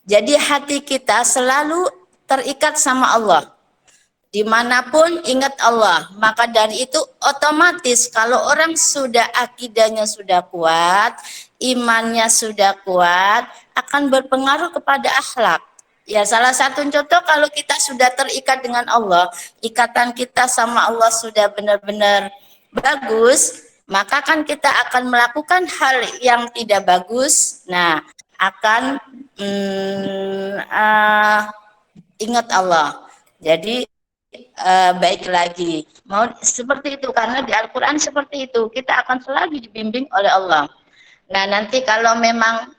Jadi hati kita selalu terikat sama Allah. Dimanapun ingat Allah. Maka dari itu otomatis kalau orang sudah akidahnya sudah kuat, imannya sudah kuat, akan berpengaruh kepada akhlak. Ya, salah satu contoh kalau kita sudah terikat dengan Allah, ikatan kita sama Allah sudah benar-benar bagus, maka kan kita akan melakukan hal yang tidak bagus. Nah, akan ingat Allah. Jadi baik lagi. Mau seperti itu karena di Al-Quran seperti itu. Kita akan selalu dibimbing oleh Allah. Nah nanti kalau memang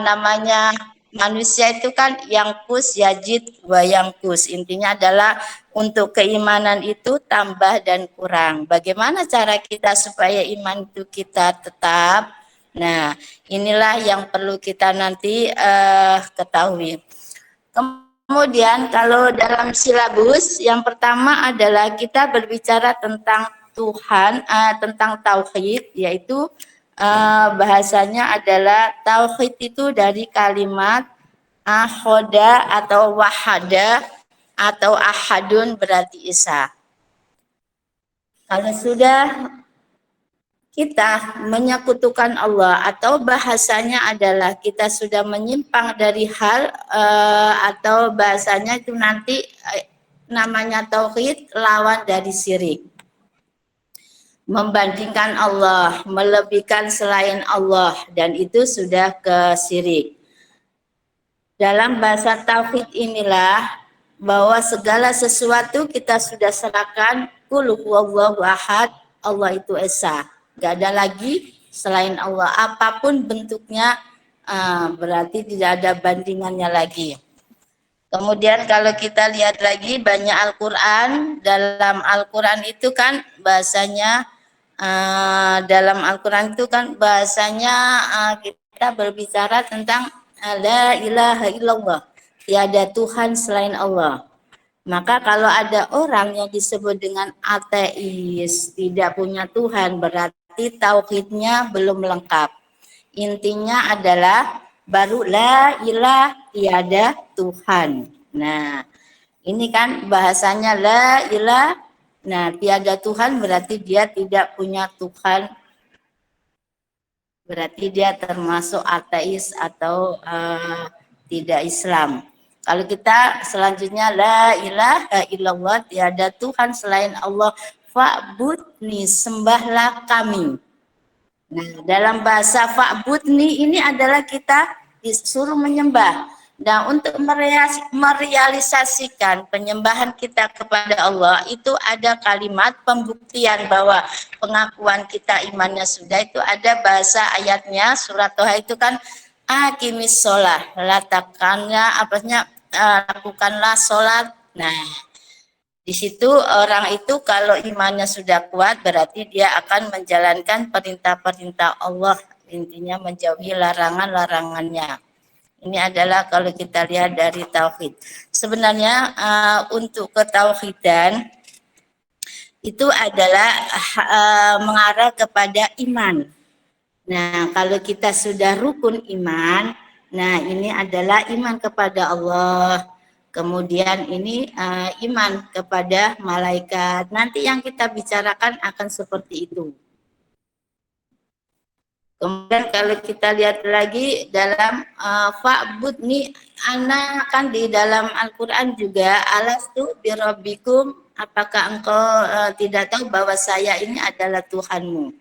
namanya manusia itu kan yang kus yajid wa yang kus. Intinya adalah untuk keimanan itu tambah dan kurang. Bagaimana cara kita supaya iman itu kita tetap? Nah inilah yang perlu kita nanti ketahui. Kemudian kalau dalam silabus yang pertama adalah kita berbicara tentang Tuhan, tentang tauhid, yaitu bahasanya adalah tauhid itu dari kalimat ahoda atau wahada atau ahadun berarti Isa. Kalau sudah kita menyekutukan Allah atau bahasanya adalah kita sudah menyimpang dari hal atau bahasanya itu nanti namanya tauhid lawan dari syirik. Membandingkan Allah, melebihkan selain Allah dan itu sudah ke syirik. Dalam bahasa tauhid inilah bahwa segala sesuatu kita sudah serahkan qul huwallahu ahad, Allah itu esa. Gak ada lagi selain Allah, apapun bentuknya berarti tidak ada bandingannya lagi. Kemudian kalau kita lihat lagi banyak Al-Quran, dalam Al-Quran itu kan bahasanya dalam Al-Quran itu kan bahasanya kita berbicara tentang la ilaha illallah, tiada Tuhan selain Allah. Maka kalau ada orang yang disebut dengan ateis, tidak punya Tuhan, berarti tauhidnya belum lengkap. Intinya adalah baru la ilah, tiada Tuhan. Nah, ini kan bahasanya la ilah. Nah, tiada Tuhan berarti dia tidak punya Tuhan. Berarti dia termasuk ateis atau tidak Islam. Kalau kita selanjutnya la ilaha illallah, tiada Tuhan selain Allah, fa'budni, sembahlah kami. Nah, dalam bahasa fa'budni ini adalah kita disuruh menyembah. Nah, untuk merealisasikan penyembahan kita kepada Allah itu ada kalimat pembuktian bahwa pengakuan kita imannya sudah, itu ada bahasa ayatnya surat Toha itu kan aqimis sholah, letakkannya lakukanlah sholat. Nah, di situ orang itu kalau imannya sudah kuat berarti dia akan menjalankan perintah-perintah Allah, intinya menjauhi larangan-larangannya. Ini adalah kalau kita lihat dari tauhid. Sebenarnya untuk ketauhidan itu adalah mengarah kepada iman. Nah, kalau kita sudah rukun iman, nah ini adalah iman kepada Allah. Kemudian ini iman kepada malaikat. Nanti yang kita bicarakan akan seperti itu. Kemudian kalau kita lihat lagi dalam fa'budni, anak kan di dalam Al-Quran juga alastu birabbikum, apakah engkau tidak tahu bahwa saya ini adalah Tuhanmu.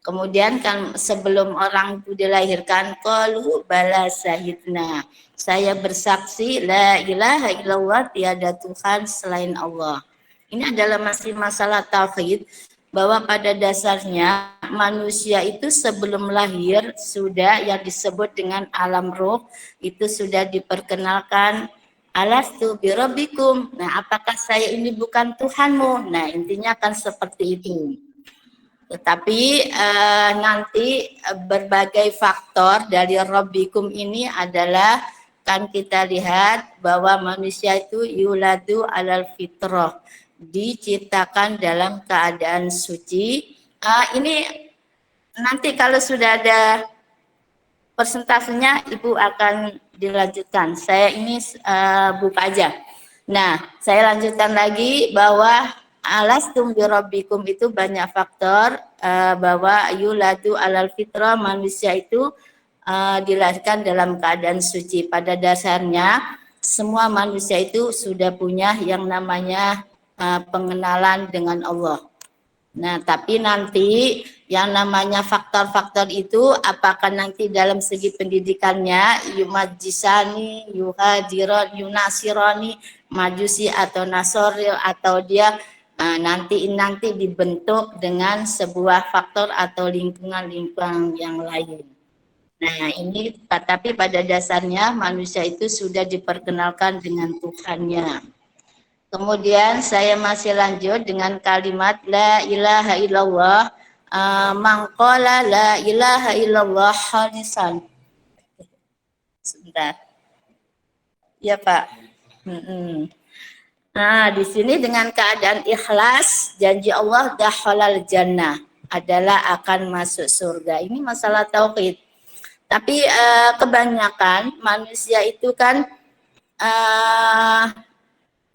Kemudian kan sebelum orang itu dilahirkan, qalu bala syahidna, saya bersaksi la ilaha illallah, tiada Tuhan selain Allah. Ini adalah masih masalah tauhid, bahwa pada dasarnya manusia itu sebelum lahir sudah yang disebut dengan alam roh itu sudah diperkenalkan alastu birabbikum. Nah, apakah saya ini bukan Tuhanmu? Nah, intinya kan seperti itu. Tetapi nanti berbagai faktor dari Rabbikum ini adalah kan kita lihat bahwa manusia itu yuladu alal fitrah, diciptakan dalam keadaan suci. Ini nanti kalau sudah ada persentasenya Ibu akan dilanjutkan. Saya ini buka aja. Nah, saya lanjutkan lagi bahwa alastum birabbikum itu banyak faktor bahwa yuladu alal fitrah, manusia itu dilahirkan dalam keadaan suci. Pada dasarnya semua manusia itu sudah punya yang namanya pengenalan dengan Allah. Nah, tapi nanti yang namanya faktor-faktor itu apakah nanti dalam segi pendidikannya yumajisani, yuhajiron, yunasironi, majusi atau nasori atau dia nanti dibentuk dengan sebuah faktor atau lingkungan-lingkungan yang lain. Nah, ini tapi pada dasarnya manusia itu sudah diperkenalkan dengan Tuhannya. Kemudian saya masih lanjut dengan kalimat la ilaha illallah. Mangkola la ilaha illallah halisan. Sebentar. Ya Pak. Nah, di sini dengan keadaan ikhlas, janji Allah dakhalal jannah adalah akan masuk surga. Ini masalah tauhid. Tapi kebanyakan manusia itu kan uh,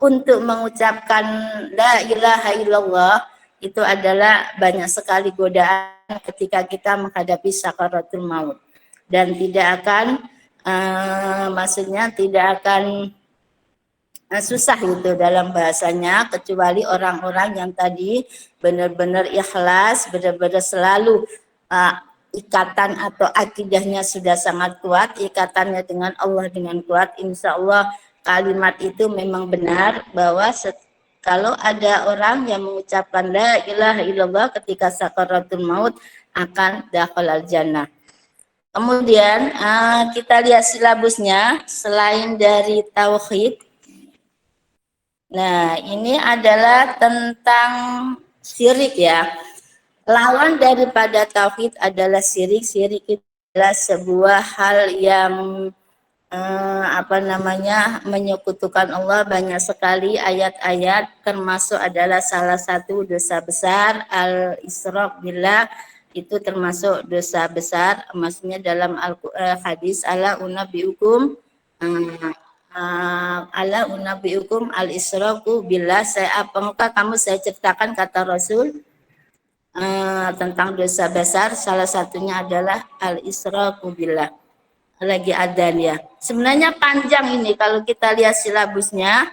untuk mengucapkan la ilaha illallah itu adalah banyak sekali godaan ketika kita menghadapi sakaratul maut dan tidak akan maksudnya tidak akan susah gitu dalam bahasanya kecuali orang-orang yang tadi benar-benar ikhlas, benar-benar selalu ikatan atau akidahnya sudah sangat kuat, ikatannya dengan Allah dengan kuat, insya Allah kalimat itu memang benar bahwa kalau ada orang yang mengucapkan la ilaha illallah ketika sakaratul maut akan dakhalal jannah. Kemudian kita lihat silabusnya selain dari tauhid. Nah, ini adalah tentang syirik ya. Lawan daripada tauhid adalah syirik. Syirik itu adalah sebuah hal yang menyekutukan Allah. Banyak sekali ayat-ayat, termasuk adalah salah satu dosa besar al-isyraq billah, itu termasuk dosa besar. Maksudnya dalam hadis ala unabbiukum ala unabbiukum al-isyraqu billah, apakah kamu saya ceritakan kata Rasul tentang dosa besar, salah satunya adalah al-isyraqu billah. Lagi adzan ya. Sebenarnya panjang ini kalau kita lihat silabusnya.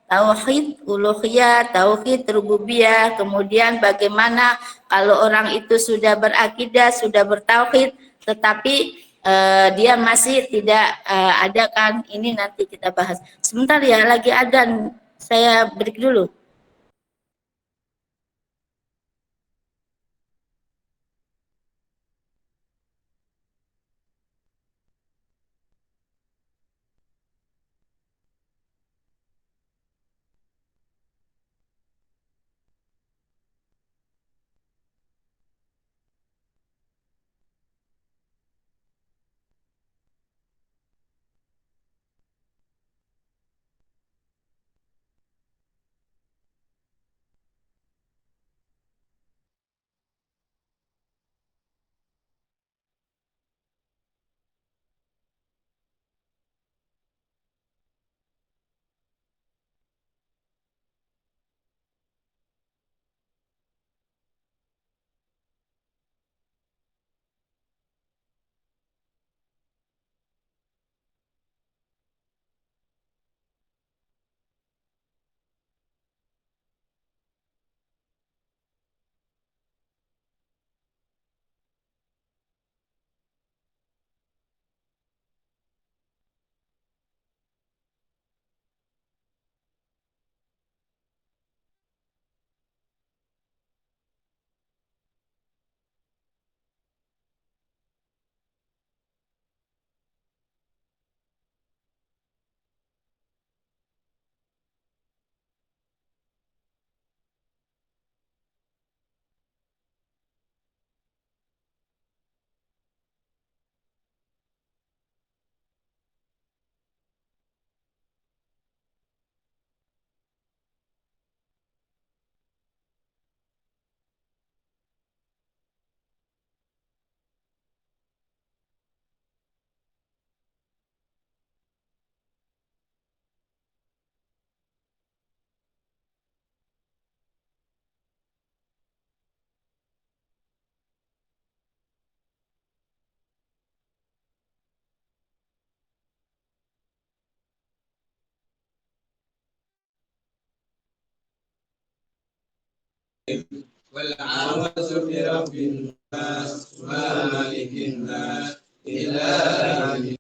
Tauhid uluhiyah, tauhid rububiyah, kemudian bagaimana kalau orang itu sudah berakidah, sudah bertauhid, tetapi dia masih tidak ada kan, ini nanti kita bahas. Sebentar ya, lagi adzan, saya break dulu. والعوذ برب الناس مالك الناس إله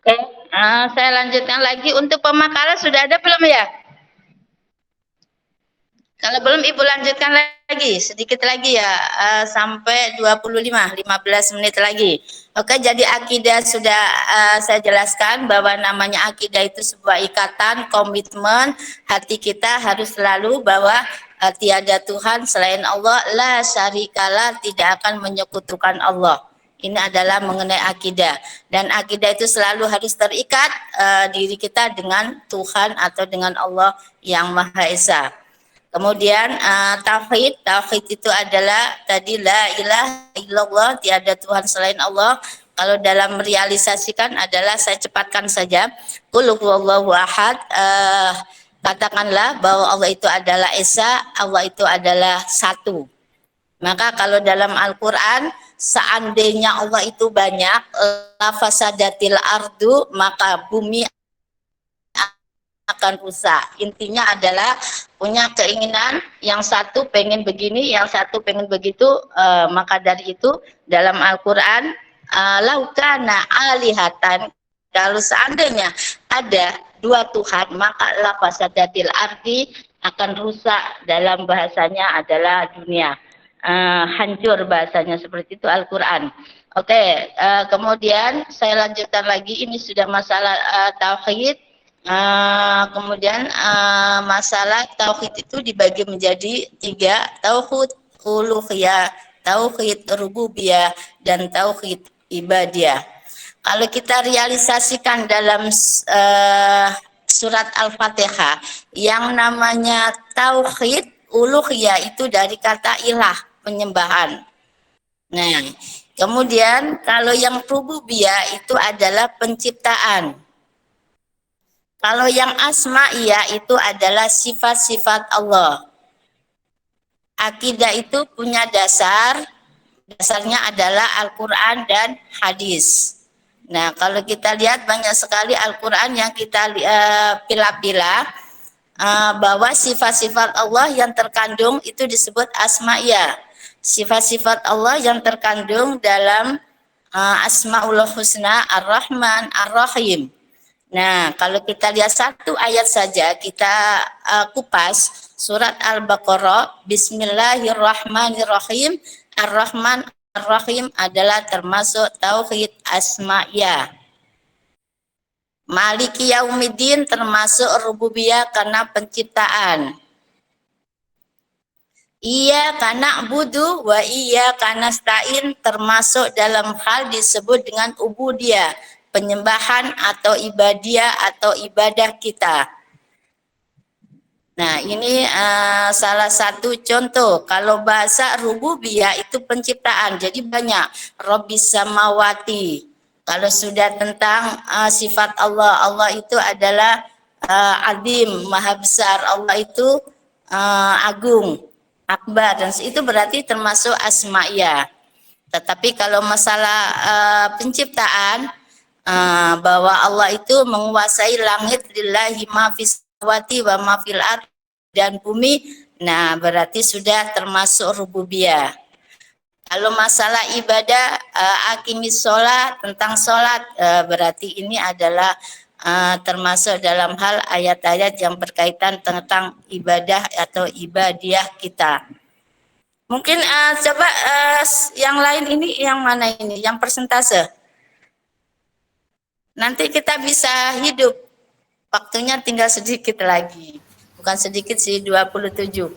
Oke, saya lanjutkan lagi. Untuk pemakaran sudah ada belum ya? Kalau belum Ibu lanjutkan lagi, sedikit lagi ya, sampai 15 menit lagi. Oke, jadi akidah sudah saya jelaskan bahwa namanya akidah itu sebuah ikatan, komitmen, hati kita harus selalu bahwa tiada Tuhan selain Allah, la syarikalah, tidak akan menyekutukan Allah. Ini adalah mengenai akidah. Dan akidah itu selalu harus terikat diri kita dengan Tuhan atau dengan Allah yang Maha Esa. Kemudian tauhid itu adalah tadi la ilaha illallah, tiada Tuhan selain Allah. Kalau dalam merealisasikan adalah saya cepatkan saja. Qul huwallahu ahad. Katakanlah bahwa Allah itu adalah esa, Allah itu adalah satu. Maka kalau dalam Al-Qur'an seandainya Allah itu banyak, lafasadatil ardu, maka bumi akan rusak. Intinya adalah punya keinginan, yang satu pengen begini, yang satu pengen begitu, maka dari itu dalam Al-Quran, laukana alihatan, kalau seandainya ada dua Tuhan, maka lafasadatil ardi, akan rusak, dalam bahasanya adalah dunia. Hancur bahasanya, seperti itu Al-Quran. Oke, kemudian saya lanjutkan lagi, ini sudah masalah tauhid. Kemudian masalah tauhid itu dibagi menjadi tiga: tauhid uluhiyah, tauhid rububiyah, dan tauhid ibadiyah. Kalau kita realisasikan dalam surat Al-Fatihah, yang namanya tauhid uluhiyah itu dari kata ilah, penyembahan. Nah, kemudian kalau yang rububiyah itu adalah penciptaan. Kalau yang asma'iyah itu adalah sifat-sifat Allah. Akidah itu punya dasarnya adalah Al-Quran dan hadis. Nah, kalau kita lihat banyak sekali Al-Quran yang kita pilah-pilah, bahwa sifat-sifat Allah yang terkandung itu disebut asma'iyah. Sifat-sifat Allah yang terkandung dalam Asma'ul Husna, Ar-Rahman, Ar-Rahim. Nah, kalau kita lihat satu ayat saja, kita kupas surat Al-Baqarah, Bismillahirrahmanirrahim, Ar-Rahman Ar-Rahim adalah termasuk tauhid asma'iyah. Maliki Yaumiddin termasuk rububiyah karena penciptaan. Iya karena budu wa iya karena stain termasuk dalam hal disebut dengan ubudiyah, penyembahan atau ibadiah atau ibadah kita. Nah, ini salah satu contoh. Kalau bahasa rububiyah itu penciptaan, jadi banyak. Rabbis samawati. Kalau sudah tentang sifat Allah, Allah itu adalah adim, maha besar. Allah itu agung, akbar, dan itu berarti termasuk asma'iyah. Tetapi kalau masalah penciptaan, bahwa Allah itu menguasai langit, lillahi ma fis samawati wa ma fil ardh, dan bumi. Nah, berarti sudah termasuk rububiyah. Kalau masalah ibadah, akimis sholat, tentang sholat, berarti ini adalah termasuk dalam hal ayat-ayat yang berkaitan tentang ibadah atau ibadiah kita. Mungkin coba yang lain ini, yang mana ini? Yang persentase. Nanti kita bisa hidup. Waktunya tinggal sedikit lagi. Bukan sedikit sih, 27.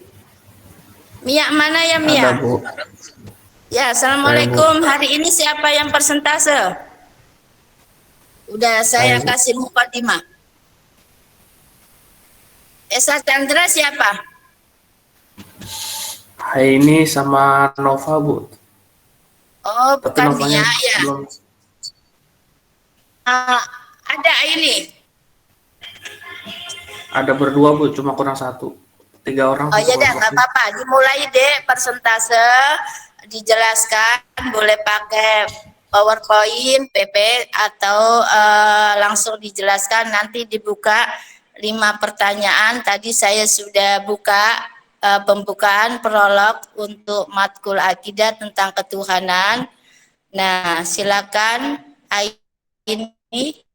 Mia mana ya, Mia? Ada, Bu. Ya, Assalamualaikum. Hari ini siapa yang persentase? Udah saya Bu. kasih mukadimah. Esa Chandra siapa? Hari ini sama Nova, Bu. Oh, Tapi bukan Novanya Mia ya. belum. Ada ini. Ada berdua, Bu, cuma kurang satu. 3 orang. Oh iya dah, nggak apa-apa. Dimulai deh persentase, dijelaskan, boleh pakai PowerPoint, PP, atau langsung dijelaskan. Nanti dibuka 5 pertanyaan. Tadi saya sudah buka pembukaan prolog untuk matkul akidah tentang ketuhanan. Nah, silakan ini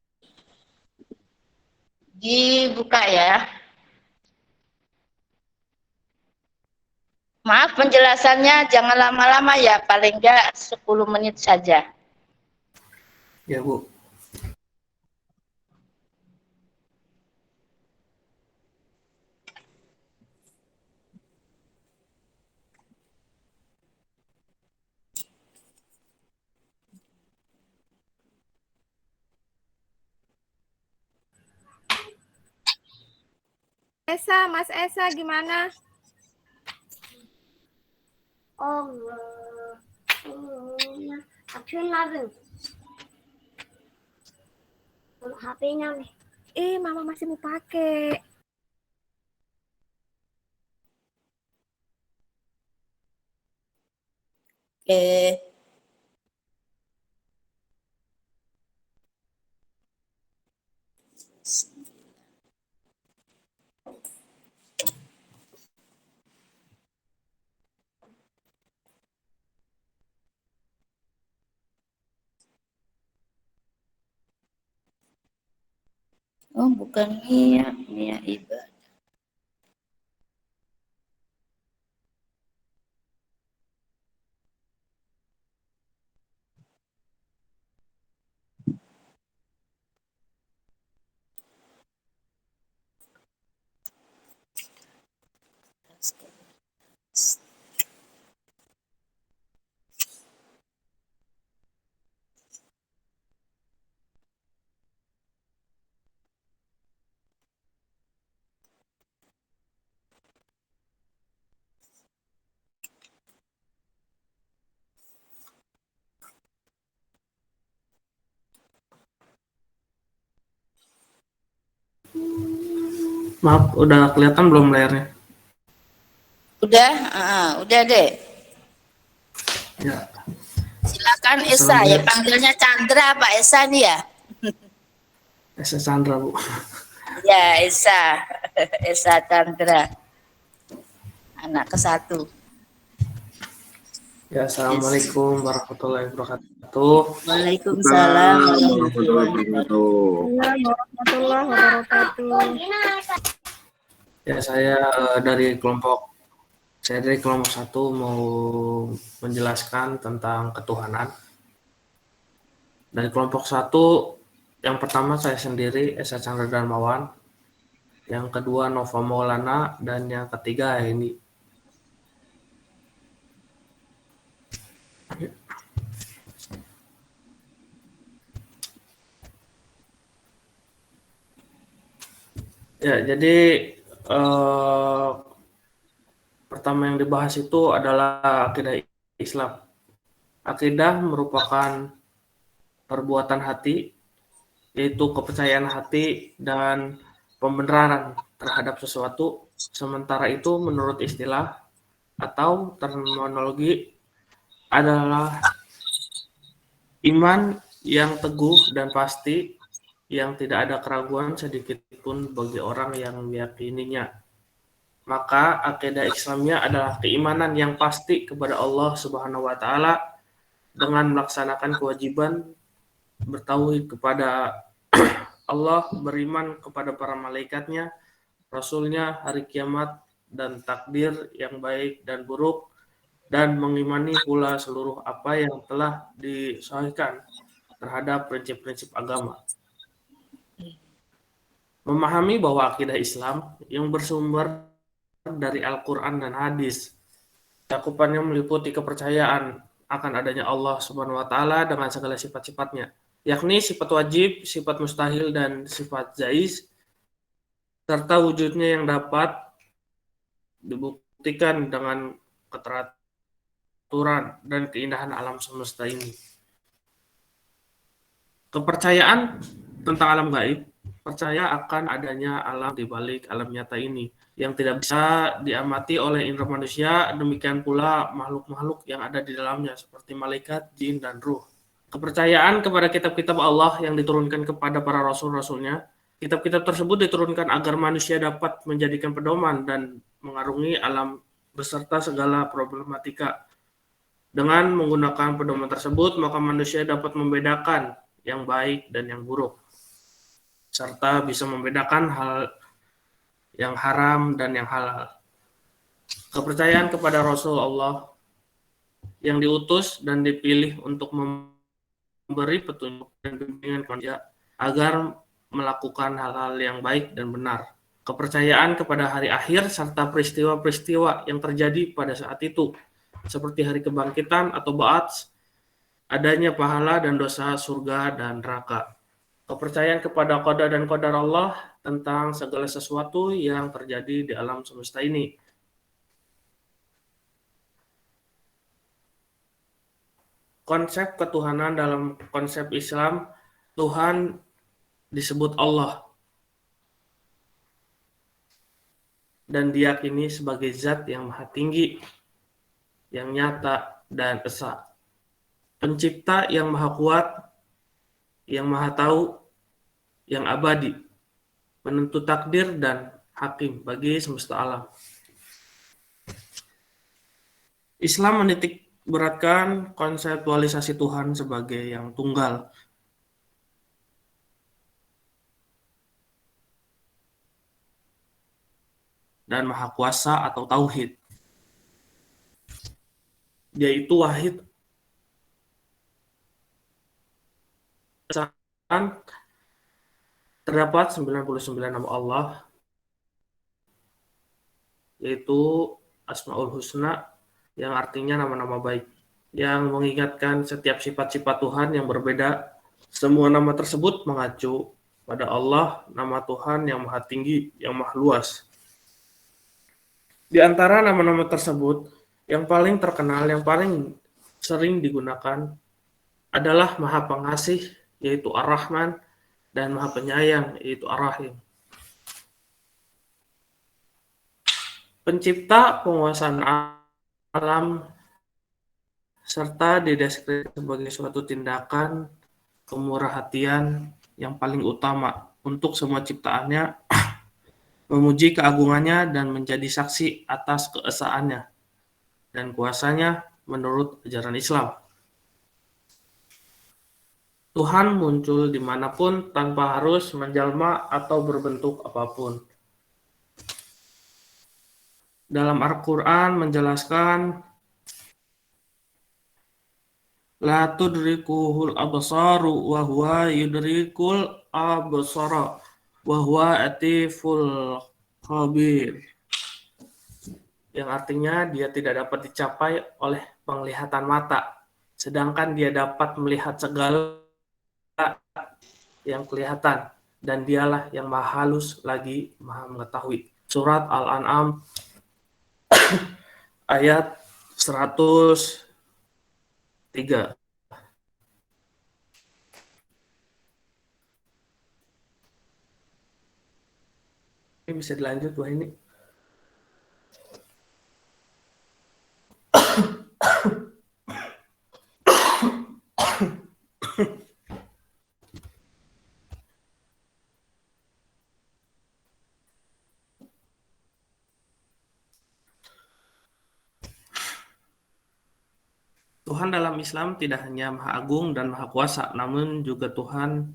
dibuka ya. Maaf penjelasannya jangan lama-lama ya, paling enggak 10 menit saja. Ya, Bu. Mas Esa gimana? HP-nya nih. Mama masih mau pakai. Oke. Oh, bukan Mia, Mia Iba. Maaf, udah kelihatan belum layarnya? Udah deh. Ya. Silakan Esa, ya panggilnya Chandra Pak Esa nih ya. Esa Chandra, Bu. Ya, Esa. Esa Chandra. Anak ke-1. Ya, Assalamualaikum warahmatullahi wabarakatuh. Waalaikumsalam warahmatullahi Warahmatullahi wabarakatuh. Ya, saya dari kelompok 1 mau menjelaskan tentang ketuhanan. Dari kelompok 1, yang pertama saya sendiri, Esa Chandra Darmawan. Yang kedua Nova Maulana, dan yang ketiga ini. Ya, jadi pertama yang dibahas itu adalah akidah Islam. Akidah merupakan perbuatan hati, yaitu kepercayaan hati dan pembenaran terhadap sesuatu. Sementara itu menurut istilah atau terminologi adalah iman yang teguh dan pasti, yang tidak ada keraguan sedikit pun bagi orang yang meyakininya. Maka akidah Islamnya adalah keimanan yang pasti kepada Allah Subhanahu wa taala dengan melaksanakan kewajiban bertauhid kepada Allah, beriman kepada para malaikatnya, rasulnya, hari kiamat, dan takdir yang baik dan buruk, dan mengimani pula seluruh apa yang telah disahihkan terhadap prinsip-prinsip agama. Memahami bahwa akidah Islam yang bersumber dari Al-Quran dan hadis, cakupannya meliputi kepercayaan akan adanya Allah Subhanahu wa taala dengan segala sifat-sifatnya, yakni sifat wajib, sifat mustahil, dan sifat jaiz, serta wujudnya yang dapat dibuktikan dengan keteraturan dan keindahan alam semesta ini. Kepercayaan tentang alam gaib, percaya akan adanya alam di balik alam nyata ini yang tidak bisa diamati oleh indera manusia, demikian pula makhluk-makhluk yang ada di dalamnya seperti malaikat, jin, dan ruh. Kepercayaan kepada kitab-kitab Allah yang diturunkan kepada para rasul-rasulnya. Kitab-kitab tersebut diturunkan agar manusia dapat menjadikan pedoman dan mengarungi alam beserta segala problematika. Dengan menggunakan pedoman tersebut, maka manusia dapat membedakan yang baik dan yang buruk, serta bisa membedakan hal yang haram dan yang halal. Kepercayaan kepada Rasul Allah yang diutus dan dipilih untuk memberi petunjuk dan bimbingan kepada manusia agar melakukan hal-hal yang baik dan benar. Kepercayaan kepada hari akhir serta peristiwa-peristiwa yang terjadi pada saat itu, seperti hari kebangkitan atau ba'ats, adanya pahala dan dosa, surga dan neraka. Kepercayaan kepada qada dan qadar Allah tentang segala sesuatu yang terjadi di alam semesta ini. Konsep ketuhanan dalam konsep Islam, Tuhan disebut Allah dan diyakini sebagai zat yang maha tinggi, yang nyata dan esa, pencipta yang maha kuat, yang maha tahu, yang abadi, penentu takdir dan hakim bagi semesta alam. Islam menitik beratkan konseptualisasi Tuhan sebagai yang tunggal, dan maha kuasa atau tauhid, yaitu wahid, terdapat 99 nama Allah, yaitu Asmaul Husna, yang artinya nama-nama baik, yang mengingatkan setiap sifat-sifat Tuhan yang berbeda. Semua nama tersebut mengacu pada Allah, nama Tuhan yang maha tinggi, yang maha luas. Di antara nama-nama tersebut, yang paling terkenal, yang paling sering digunakan adalah Maha Pengasih, yaitu Ar-Rahman, dan Maha Penyayang, yaitu Ar-Rahim. Pencipta, penguasaan alam, serta dideskripsikan sebagai suatu tindakan kemurahhatian yang paling utama untuk semua ciptaannya, memuji keagungannya dan menjadi saksi atas keesaannya dan kuasanya menurut ajaran Islam. Tuhan muncul dimanapun tanpa harus menjelma atau berbentuk apapun. Dalam Al-Quran menjelaskan, La tudrikuhul absaru wa huwa yudrikul absara wa huwa atiful khabir. Yang artinya dia tidak dapat dicapai oleh penglihatan mata, sedangkan dia dapat melihat segala yang kelihatan, dan dialah yang maha halus lagi maha mengetahui. Surat Al-An'am ayat 103. Ini bisa dilanjut wah ini. Tuhan dalam Islam tidak hanya Maha Agung dan Maha Kuasa, namun juga Tuhan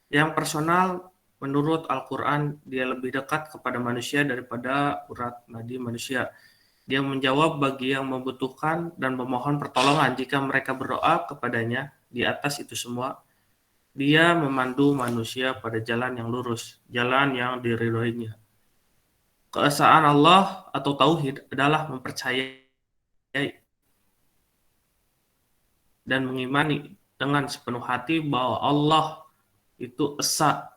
yang personal. Menurut Al-Quran, Dia lebih dekat kepada manusia daripada urat nadi manusia. Dia menjawab bagi yang membutuhkan dan memohon pertolongan jika mereka berdoa kepadanya. Di atas itu semua, Dia memandu manusia pada jalan yang lurus, jalan yang diridhoinya. Keesaan Allah atau tauhid adalah mempercayai dan mengimani dengan sepenuh hati bahwa Allah itu esa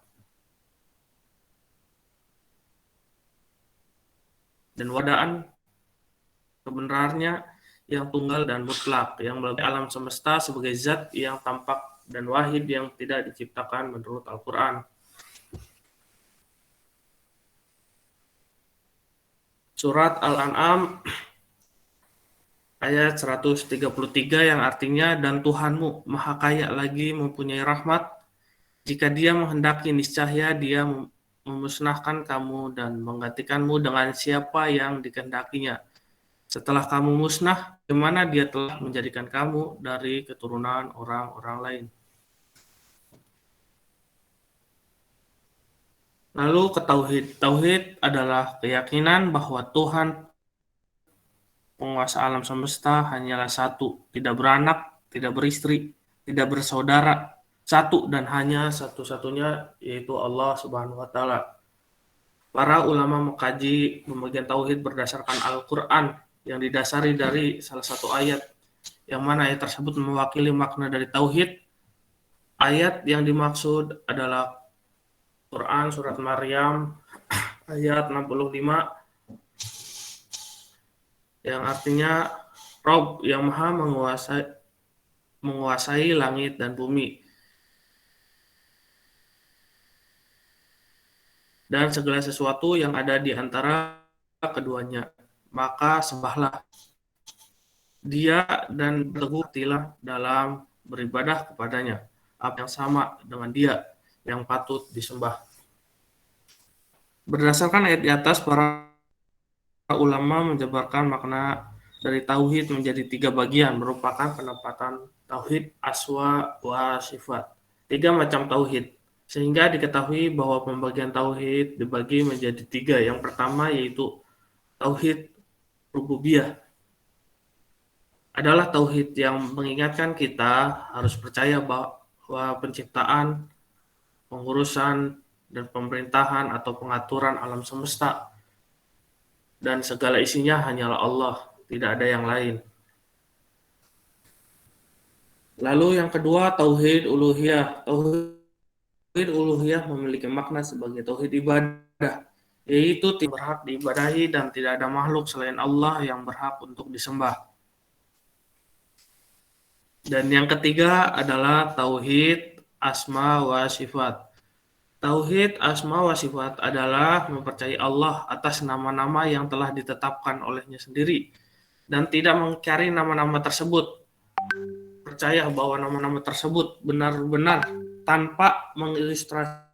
dan wadaan kebenarannya yang tunggal dan mutlak, yang melebihi alam semesta sebagai zat yang tampak dan wahid yang tidak diciptakan menurut Al-Quran. Surat Al-An'am ayat 133 yang artinya, dan Tuhanmu maha kaya lagi mempunyai rahmat, jika Dia menghendaki niscaya Dia memusnahkan kamu dan menggantikanmu dengan siapa yang dikehendakinya. Setelah kamu musnah, di mana Dia telah menjadikan kamu dari keturunan orang-orang lain. Lalu ke tauhid. Tauhid adalah keyakinan bahwa Tuhan penguasa alam semesta hanyalah satu, tidak beranak, tidak beristri, tidak bersaudara, satu dan hanya satu-satunya, yaitu Allah Subhanahu wa Ta'ala. Para ulama mengkaji pembagian tauhid berdasarkan Al-Quran yang didasari dari salah satu ayat, yang mana ayat tersebut mewakili makna dari tauhid. Ayat yang dimaksud adalah Quran surat Maryam ayat 65 yang artinya Rob yang maha menguasai langit dan bumi dan segala sesuatu yang ada di antara keduanya, maka sembahlah Dia dan berteguh dalam beribadah kepadanya, apa yang sama dengan Dia yang patut disembah. Berdasarkan ayat di atas, para ulama menjabarkan makna dari tauhid menjadi 3 bagian, merupakan penempatan tauhid asma wa sifat. 3 macam tauhid, sehingga diketahui bahwa pembagian tauhid dibagi menjadi 3. Yang pertama yaitu tauhid rububiyah. Adalah tauhid yang mengingatkan kita harus percaya bahwa penciptaan, pengurusan, dan pemerintahan atau pengaturan alam semesta dan segala isinya hanyalah Allah, tidak ada yang lain. Lalu yang kedua, tauhid uluhiyah. Tauhid uluhiyah memiliki makna sebagai tauhid ibadah, yaitu tidak berhak diibadahi dan tidak ada makhluk selain Allah yang berhak untuk disembah. Dan yang ketiga adalah tauhid asma wa sifat. Tauhid asma wa sifat adalah mempercayai Allah atas nama-nama yang telah ditetapkan olehnya sendiri dan tidak mengingkari nama-nama tersebut. Percaya bahwa nama-nama tersebut benar-benar tanpa mengilustrasi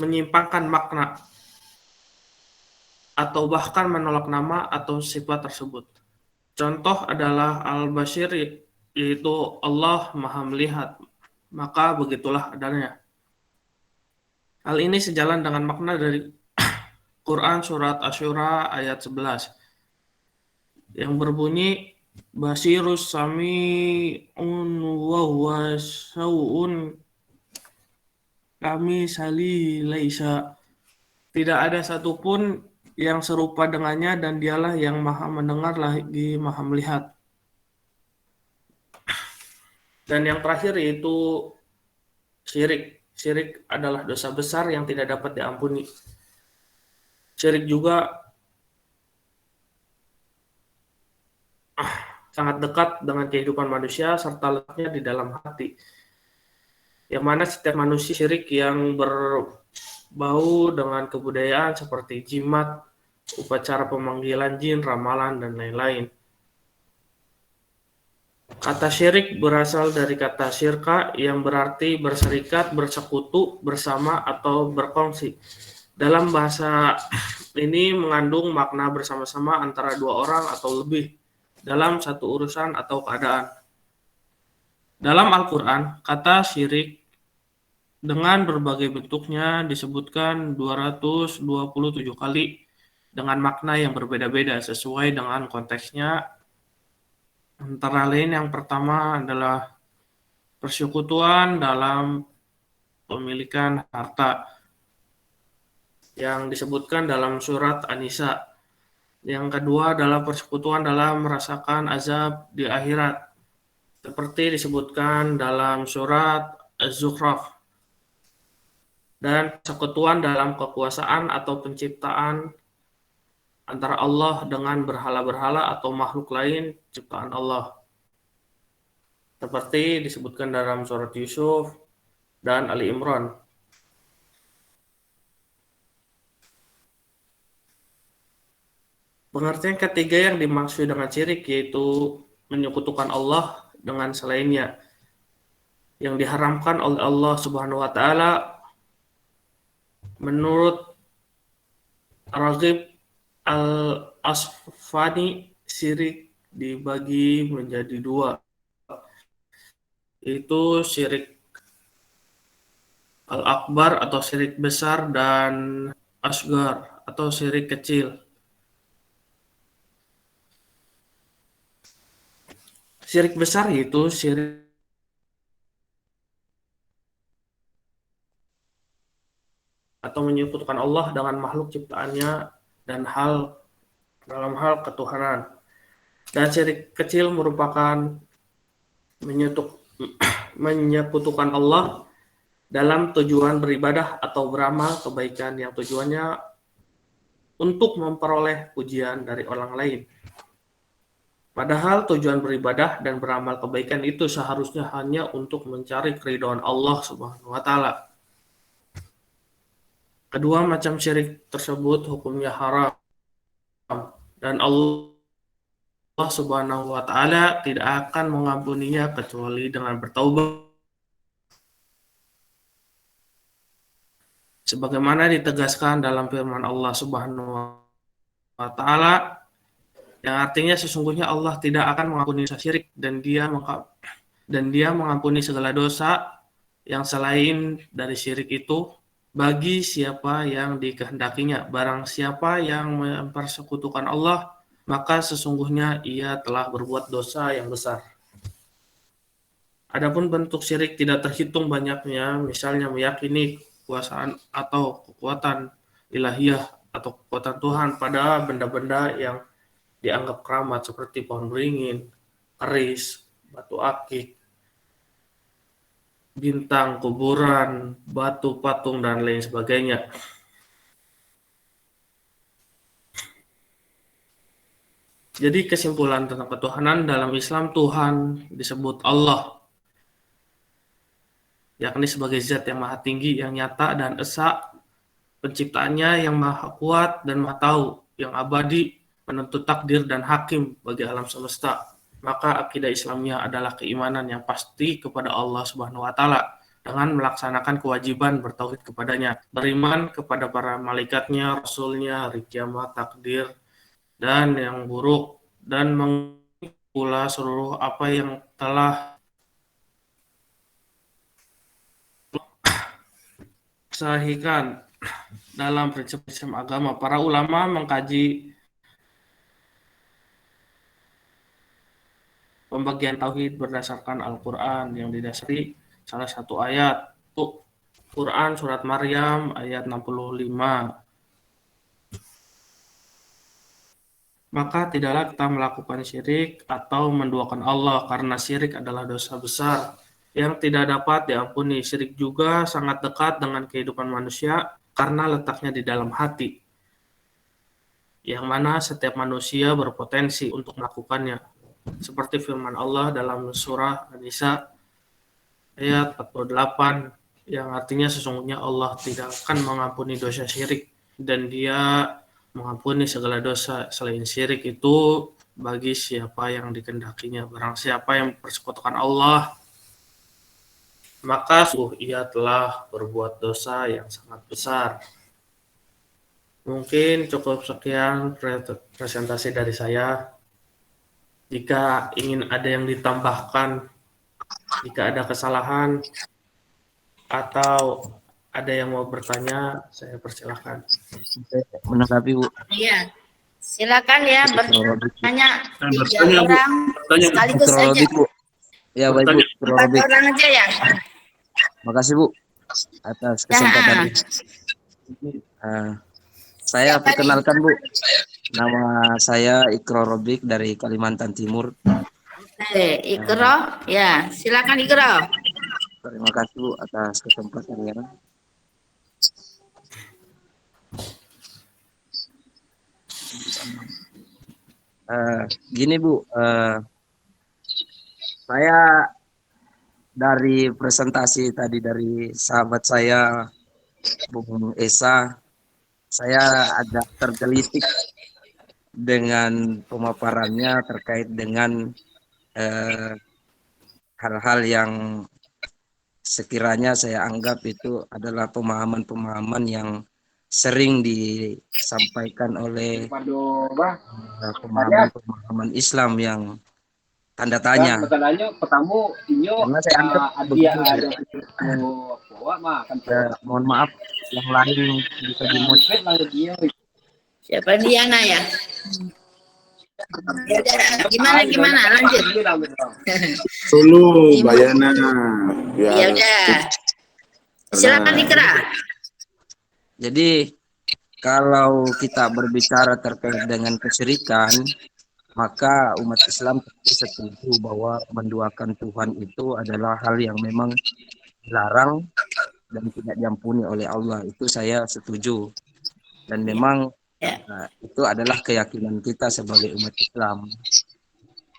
menyimpangkan makna atau bahkan menolak nama atau sifat tersebut. Contoh adalah Al-Basir, yaitu Allah Maha Melihat, maka begitulah adanya. Hal ini sejalan dengan makna dari Quran surat Asy-Syura ayat 11 yang berbunyi Basirus Sami'un wa huwa Saw'un kami sali laisa. Tidak ada satupun yang serupa dengannya dan Dialah yang maha mendengar lagi maha melihat. Dan yang terakhir yaitu syirik. Syirik adalah dosa besar yang tidak dapat diampuni. Syirik juga sangat dekat dengan kehidupan manusia serta letaknya di dalam hati. Yang mana setiap manusia syirik yang berbau dengan kebudayaan seperti jimat, upacara pemanggilan jin, ramalan, dan lain-lain. Kata syirik berasal dari kata syirka yang berarti berserikat, bersekutu, bersama, atau berkongsi. Dalam bahasa ini mengandung makna bersama-sama antara dua orang atau lebih dalam satu urusan atau keadaan. Dalam Al-Quran, kata syirik dengan berbagai bentuknya disebutkan 227 kali dengan makna yang berbeda-beda sesuai dengan konteksnya. Antara lain yang pertama adalah persekutuan dalam pemilikan harta yang disebutkan dalam surat An-Nisa. Yang kedua adalah persekutuan dalam merasakan azab di akhirat seperti disebutkan dalam surat Az-Zukhruf, dan persekutuan dalam kekuasaan atau penciptaan antara Allah dengan berhala-berhala atau makhluk lain ciptaan Allah seperti disebutkan dalam surat Yusuf dan Ali Imran. Pengertian ketiga yang dimaksud dengan syirik yaitu menyekutukan Allah dengan selainnya yang diharamkan oleh Allah Subhanahu wa taala. Menurut Raghib Al-Asfani, syirik dibagi menjadi dua, yaitu syirik al-akbar atau syirik besar dan asgar atau syirik kecil. Syirik besar yaitu syirik atau menyekutukan Allah dengan makhluk ciptaannya dan dalam hal ketuhanan. Dan syirik kecil merupakan menyekutukan Allah dalam tujuan beribadah atau beramal kebaikan yang tujuannya untuk memperoleh pujian dari orang lain. Padahal tujuan beribadah dan beramal kebaikan itu seharusnya hanya untuk mencari keridhaan Allah Subhanahu wa taala. Kedua macam syirik tersebut hukumnya haram dan Allah Subhanahu wa taala tidak akan mengampuninya kecuali dengan bertaubat. Sebagaimana ditegaskan dalam firman Allah Subhanahu wa taala yang artinya sesungguhnya Allah tidak akan mengampuni dosa syirik dan dia mengampuni segala dosa yang selain dari syirik itu bagi siapa yang dikehendakinya. Barang siapa yang mempersekutukan Allah, maka sesungguhnya ia telah berbuat dosa yang besar. Adapun bentuk syirik tidak terhitung banyaknya, misalnya meyakini kekuasaan atau kekuatan ilahiyah atau kekuatan Tuhan pada benda-benda yang dianggap keramat seperti pohon beringin, keris, batu akik, bintang, kuburan, batu patung, dan lain sebagainya. Jadi kesimpulan tentang ketuhanan dalam Islam, Tuhan disebut Allah, yakni sebagai zat yang maha tinggi, yang nyata dan esa, penciptaannya yang maha kuat dan maha tahu, yang abadi, penentu takdir dan hakim bagi alam semesta. Maka akidah Islamnya adalah keimanan yang pasti kepada Allah Subhanahu wa taala dengan melaksanakan kewajiban bertauhid kepadanya, beriman kepada para malaikatnya, rasulnya, hari kiamat, takdir dan yang buruk, dan mengikuti pula seluruh apa yang telah disahihkan dalam prinsip-prinsip agama. Para ulama mengkaji pembagian tauhid berdasarkan Al-Quran yang didasari salah satu ayat. Quran surat Maryam ayat 65. Maka tidaklah kita melakukan syirik atau menduakan Allah, karena syirik adalah dosa besar yang tidak dapat diampuni. Syirik juga sangat dekat dengan kehidupan manusia karena letaknya di dalam hati, yang mana setiap manusia berpotensi untuk melakukannya. Seperti firman Allah dalam surah An-Nisa ayat 48 yang artinya sesungguhnya Allah tidak akan mengampuni dosa syirik dan dia mengampuni segala dosa selain syirik itu bagi siapa yang dikehendakinya. Barang siapa yang mempersekutukan Allah, maka sungguh ia telah berbuat dosa yang sangat besar. Mungkin cukup sekian presentasi dari saya. Jika ingin ada yang ditambahkan, jika ada kesalahan, atau ada yang mau bertanya, saya persilahkan. Menanggapi Bu. Iya. Silakan ya bertanya Bertanya, 3 Bu. orang Bertanya, Bu. sekaligus saja. Mikrologik Bu. Ya baik Bu. 4 Mikrologik. orang aja ya. Makasih Bu atas kesempatan ini. Saya Siapa nih? perkenalkan Bu. Nama saya Ikro Robik dari Kalimantan Timur. Ikro, ya silakan Ikro. Terima kasih Bu atas kesempatannya. Gini Bu, saya dari presentasi tadi dari sahabat saya Bung Esa, saya agak tergelitik dengan pemaparannya terkait dengan hal-hal yang sekiranya saya anggap itu adalah pemahaman-pemahaman yang sering disampaikan oleh pemahaman Islam yang tanda tanya. Karena saya anggap begitu. Mohon maaf, yang lain bisa dimodif. Siapa Diana ya? Gimana lanjut. Solo Bayana. Ya udah. Silakan Ikra. Jadi kalau kita berbicara terkait dengan kesyirikan, maka umat Islam setuju bahwa menduakan Tuhan itu adalah hal yang memang dilarang dan tidak diampuni oleh Allah. Itu saya setuju. Dan memang itu adalah keyakinan kita sebagai umat Islam.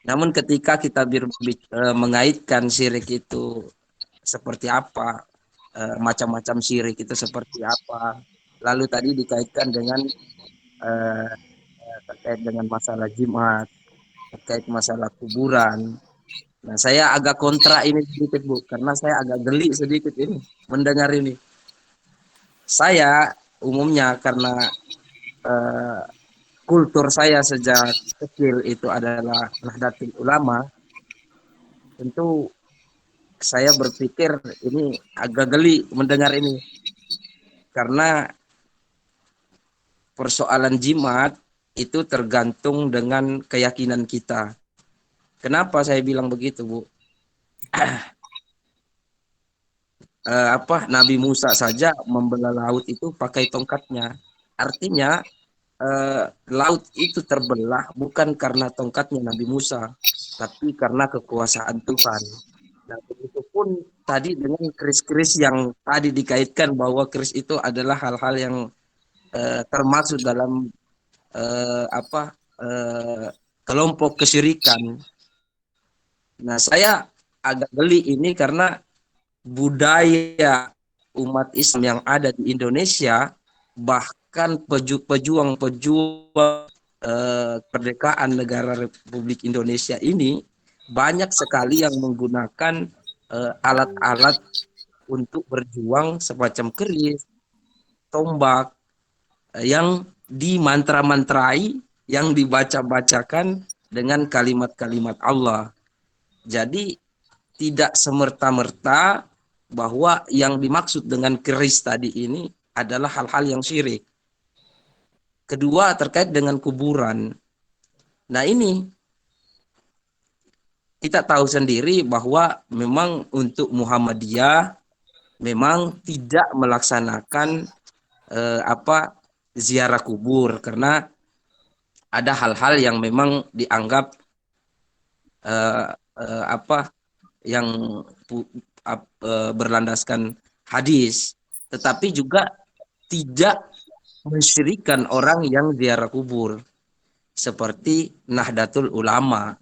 Namun ketika kita mengaitkan syirik itu seperti apa, macam-macam syirik itu seperti apa, lalu tadi dikaitkan dengan terkait dengan masalah jimat, terkait masalah kuburan. Nah, saya agak kontra ini sedikit Bu, karena saya agak geli sedikit ini mendengar ini. Saya umumnya karena kultur saya sejak kecil itu adalah Nahdlatul Ulama, tentu saya berpikir ini agak geli mendengar ini. Karena persoalan jimat itu tergantung dengan keyakinan kita. Kenapa saya bilang begitu, Bu? Nabi Musa saja membelah laut itu pakai tongkatnya. Artinya laut itu terbelah bukan karena tongkatnya Nabi Musa, tapi karena kekuasaan Tuhan. Nah, begitupun tadi dengan keris-keris yang tadi dikaitkan bahwa keris itu adalah hal-hal yang termasuk dalam kelompok kesyirikan. Nah, saya agak geli ini karena budaya umat Islam yang ada di Indonesia, bahkan pejuang-pejuang kemerdekaan negara Republik Indonesia ini banyak sekali yang menggunakan alat-alat untuk berjuang semacam keris, tombak, yang dimantra-mantrai, yang dibaca-bacakan dengan kalimat-kalimat Allah. Jadi tidak semerta-merta bahwa yang dimaksud dengan keris tadi ini adalah hal-hal yang syirik. Kedua, terkait dengan kuburan. Nah, ini kita tahu sendiri bahwa memang untuk Muhammadiyah memang tidak melaksanakan ziarah kubur karena ada hal-hal yang memang dianggap yang berlandaskan hadis, tetapi juga tidak mensyirikan orang yang ziarah kubur seperti Nahdlatul Ulama.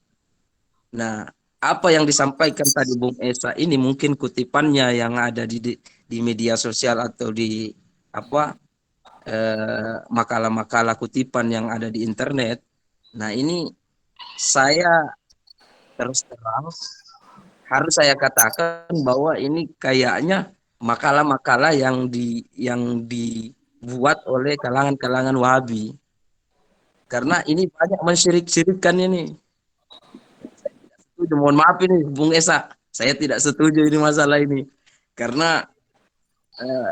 Nah, apa yang disampaikan tadi Bung Esa ini mungkin kutipannya yang ada di media sosial atau di makalah-makalah kutipan yang ada di internet. Nah, ini saya terus terang harus saya katakan bahwa ini kayaknya makalah-makalah yang dibuat oleh kalangan-kalangan Wahabi. Karena ini banyak mensyirik-syirikkan ini. Mohon maaf ini Bung Esa, saya tidak setuju ini masalah ini. Karena eh,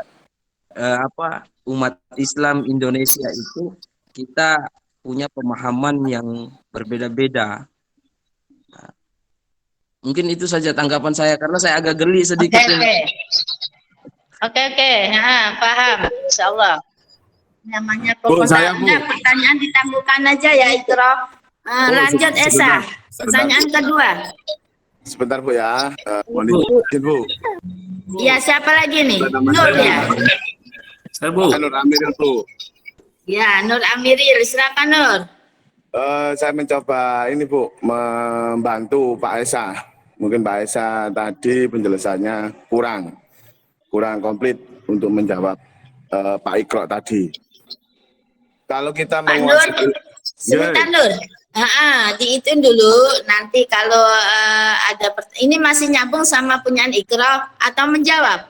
umat Islam Indonesia itu kita punya pemahaman yang berbeda-beda. Mungkin itu saja tanggapan saya karena saya agak geli sedikit ini. Oke. Paham. Insyaallah. Namanya Bu, saya, Bu. pertanyaan ditangguhkan aja ya, Ikro. Lanjut Esa. Pertanyaan kedua. Sebentar Bu ya. Mohon izin Bu. Ya, siapa lagi nih? Nama Nur saya ya. Saya Bu. Nur Amir Bu. Ya, Nur Amiril. Silakan Nur. Saya mencoba ini Bu, membantu Pak Esa. Mungkin Pak Esa tadi penjelasannya kurang komplit untuk menjawab Pak Ikro tadi. Kalau kita Pak Nur, sebentar Nur. Dihitung dulu. Nanti kalau ada ini masih nyambung sama punyaan Ikro atau menjawab?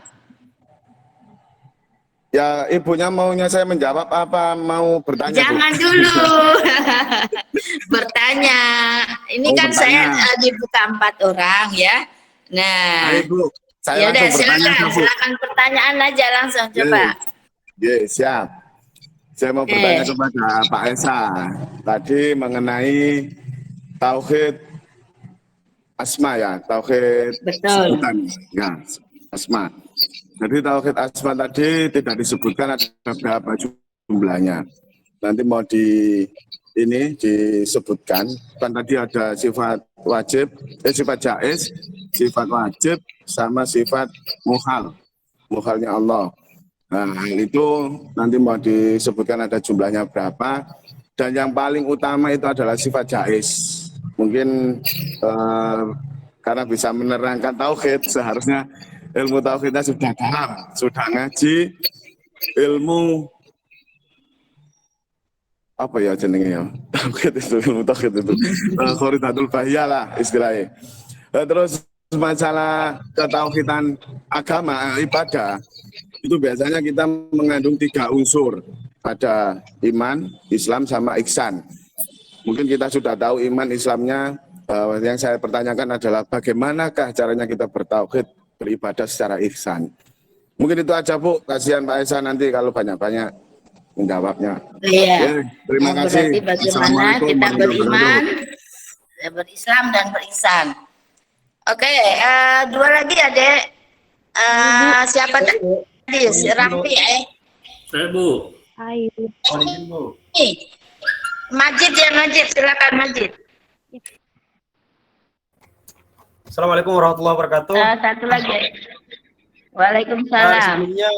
Ya, ibunya maunya saya menjawab apa mau bertanya? Jangan Bu? dulu bertanya. Ini kan bertanya. saya dibuka 4 orang ya. Nah, Ayo, Bu. Saya ya udah langsung bertanya, Bu. silakan pertanyaan aja langsung coba. Ya, siap. Saya mau bertanya kepada Pak Esa tadi mengenai tauhid asma ya, tauhid Betul. sebutan ya, asma. Jadi tauhid asma tadi tidak disebutkan ada berapa jumlahnya. Nanti mau disebutkan. Kan tadi ada sifat wajib, sifat jaiz, sifat wajib, sama sifat muhalnya Allah. Nah, hal itu nanti mau disebutkan ada jumlahnya berapa. Dan yang paling utama itu adalah sifat jaiz. Mungkin karena bisa menerangkan tauhid, seharusnya ilmu tauhidnya sudah dalam, sudah ngaji ilmu apa ya jenenge ya, tauhid itu, ilmu tauhid itu khoridatul bahiyah lah istilahnya. Terus masalah ketauhidan agama ibadah itu biasanya kita mengandung 3 unsur, ada iman, Islam, sama ihsan. Mungkin kita sudah tahu iman Islamnya. Yang saya pertanyakan adalah bagaimanakah caranya kita bertauhid, beribadah secara ihsan. Mungkin itu aja Bu, kasihan Pak Esa nanti kalau banyak-banyak menjawabnya. Iya. Oke, terima kasih. Berarti bagaimana kita beriman, berislam dan berihsan. Oke, 2 lagi Adek. Siapa tadi? Raffi Saya Bu. Hai. Mohon izin Bu. Majid ya, Majid, silakan Majid. Assalamualaikum warahmatullahi wabarakatuh. Satu lagi. Waalaikumsalam. Sebelumnya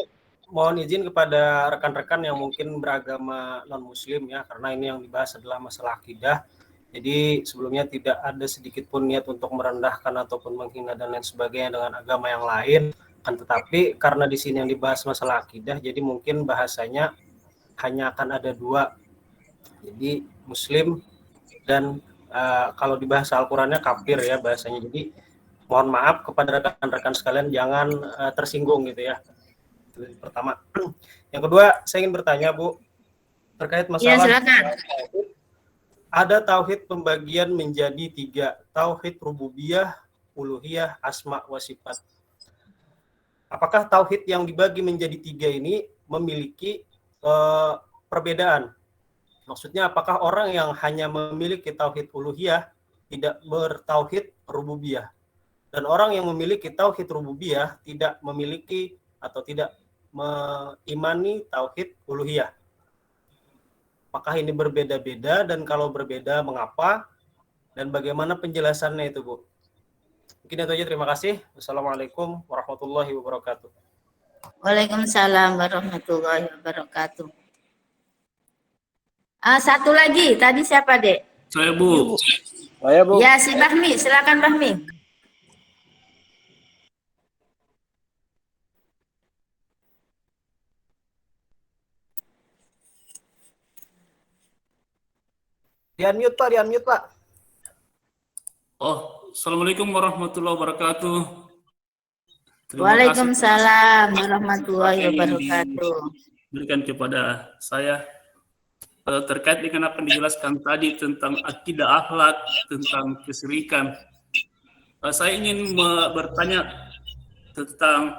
mohon izin kepada rekan-rekan yang mungkin beragama non-muslim ya, karena ini yang dibahas adalah masalah akidah. Jadi sebelumnya tidak ada sedikit pun niat untuk merendahkan ataupun menghina dan lain sebagainya dengan agama yang lain. Kan tetapi karena di sini yang dibahas masalah akidah, jadi mungkin bahasanya hanya akan ada 2. Jadi muslim dan kalau di bahasa Al-Qur'annya kafir ya bahasanya. Jadi mohon maaf kepada rekan-rekan sekalian jangan tersinggung gitu ya. Itu pertama. Yang kedua, saya ingin bertanya Bu terkait masalah silakan. ada tauhid pembagian menjadi 3, tauhid rububiyah, uluhiyah, asma wa sifat. Apakah tauhid yang dibagi menjadi 3 ini memiliki perbedaan? Maksudnya apakah orang yang hanya memiliki tauhid uluhiyah tidak bertauhid rububiyah, dan orang yang memiliki tauhid rububiyah tidak memiliki atau tidak mengimani tauhid uluhiyah? Apakah ini berbeda-beda, dan kalau berbeda mengapa, dan bagaimana penjelasannya itu Bu? Mungkin itu aja, terima kasih. Wassalamualaikum warahmatullahi wabarakatuh. Waalaikumsalam warahmatullahi wabarakatuh. Satu lagi, tadi siapa Dek? Saya Bu. Saya Bu. Ya, si Bahmi, silakan Bahmi. Di-unmute Pak. Oh, Assalamualaikum warahmatullahi wabarakatuh. Terima kasih Waalaikumsalam warahmatullahi wabarakatuh. berikan kepada saya terkait dengan apa yang dijelaskan tadi tentang akidah akhlak, tentang kesyirikan. Saya ingin bertanya tentang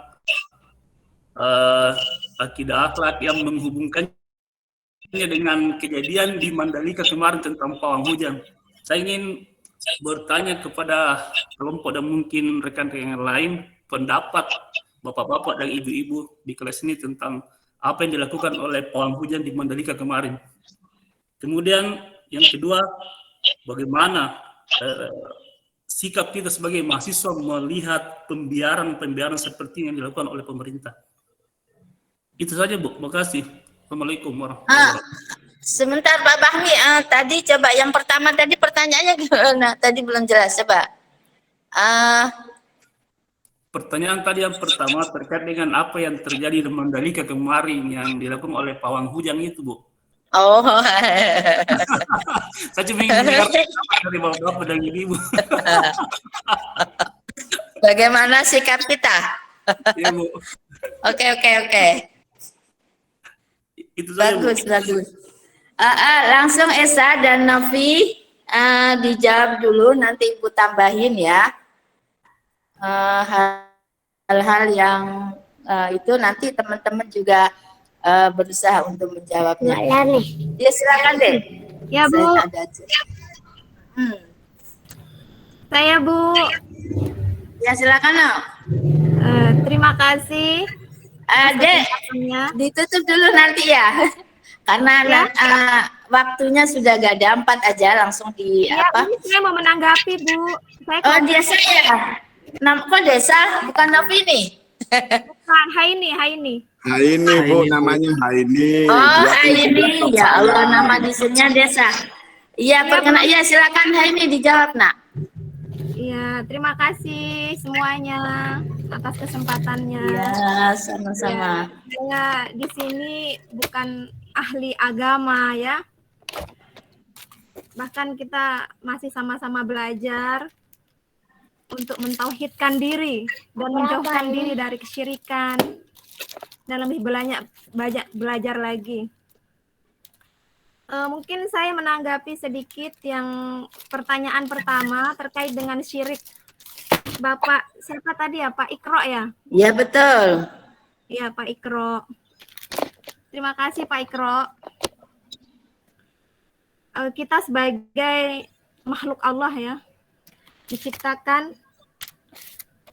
akidah akhlak yang menghubungkannya dengan kejadian di Mandalika kemarin tentang pawang hujan. Saya ingin bertanya kepada kelompok dan mungkin rekan-rekan yang lain, pendapat bapak-bapak dan ibu-ibu di kelas ini tentang apa yang dilakukan oleh pawang hujan di Mandalika kemarin. Kemudian yang kedua, bagaimana sikap kita sebagai mahasiswa melihat pembiaran seperti yang dilakukan oleh pemerintah. Itu saja, Bu. Terima kasih. Assalamualaikum warahmatullahi wabarakatuh. Sebentar Pak Bahmi, tadi coba yang pertama tadi pertanyaannya gimana? Tadi belum jelas, coba. Pertanyaan tadi yang pertama terkait dengan apa yang terjadi di Mandalika kemarin yang dilakukan oleh pawang hujan itu, Bu. Oh, Saya cuma ingin dengar dari bapak-bapak dan ibu. bagaimana sikap kita? Iya, Bu. Oke. Itu saja, Bu. Bagus. Langsung Esa dan Novi dijawab dulu, nanti Ibu tambahin ya. Hal-hal yang itu nanti teman-teman juga berusaha untuk menjawabnya. Ya silakan deh. Ya Bu, saya Bu. Ya silakan no. Terima kasih. Dek, ditutup dulu nanti ya. Karena waktunya sudah gak ada, 4 aja langsung di Ya, apa? ini saya mau menanggapi Bu. Oh desa ya. Kok desa bukan Novi nih? Bukan, Haini. Haini Bu, namanya Haini. Oh Haini, ya Allah nama disenya desa. Iya perkenan, iya silakan Haini dijawab nak. Iya, terima kasih semuanya atas kesempatannya. Iya sama-sama. Saya di sini bukan ahli agama ya. Bahkan kita masih sama-sama belajar untuk mentauhidkan diri dan menjauhkan diri dari kesyirikan dan lebih banyak belajar lagi. Mungkin saya menanggapi sedikit yang pertanyaan pertama terkait dengan syirik. Bapak siapa tadi ya, Pak Ikro ya? Iya betul. Iya Pak Ikro. Terima kasih Pak Ikro. Kita sebagai makhluk Allah ya,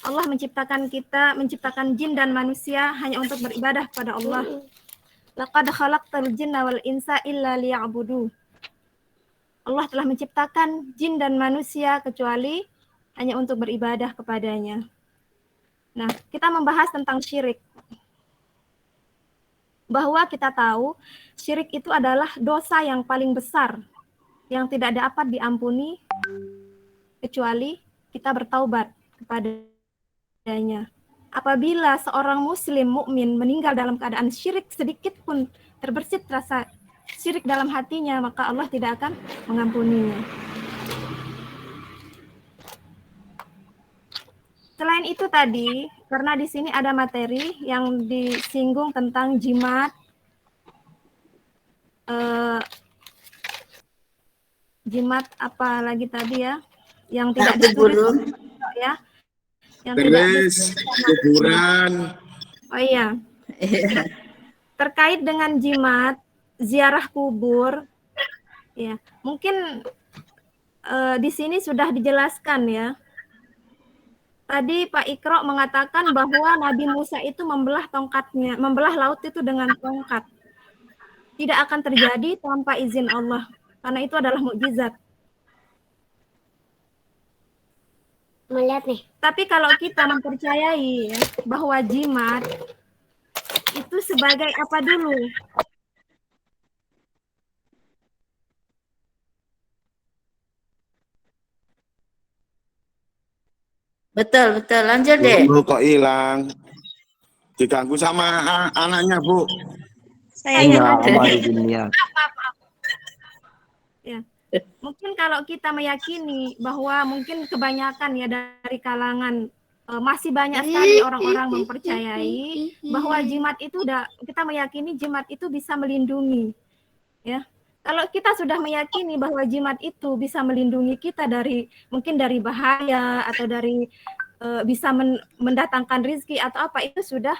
Allah menciptakan kita, menciptakan jin dan manusia hanya untuk beribadah kepada Allah. Laqad khalaqtal jinna wal insa illa liya'budu. Allah telah menciptakan jin dan manusia kecuali hanya untuk beribadah kepadanya. Nah, kita membahas tentang syirik. Bahwa kita tahu syirik itu adalah dosa yang paling besar yang tidak dapat diampuni kecuali kita bertaubat kepadanya. Apabila seorang muslim mukmin meninggal dalam keadaan syirik sedikit pun terbersit rasa syirik dalam hatinya, maka Allah tidak akan mengampuninya. Selain itu tadi, karena di sini ada materi yang disinggung tentang jimat, jimat apa lagi tadi ya, yang tidak ditulis ya. Yang kuburan. Oh iya. Terkait dengan jimat, ziarah kubur, ya mungkin di sini sudah dijelaskan ya. Tadi Pak Ikro mengatakan bahwa Nabi Musa itu membelah tongkatnya, membelah laut itu dengan tongkat. Tidak akan terjadi tanpa izin Allah, karena itu adalah mukjizat. Melihat nih. Tapi kalau kita mempercayai ya, bahwa jimat itu sebagai apa dulu? Betul. Lanjut deh. Bu kok hilang? Diganggu sama anaknya, Bu. Saya Ya. Ya. Mungkin kalau kita meyakini bahwa mungkin kebanyakan ya dari kalangan masih banyak sekali orang-orang mempercayai bahwa jimat itu kita meyakini jimat itu bisa melindungi, ya. Kalau kita sudah meyakini bahwa jimat itu bisa melindungi kita mungkin dari bahaya atau dari bisa mendatangkan rezeki atau apa, itu sudah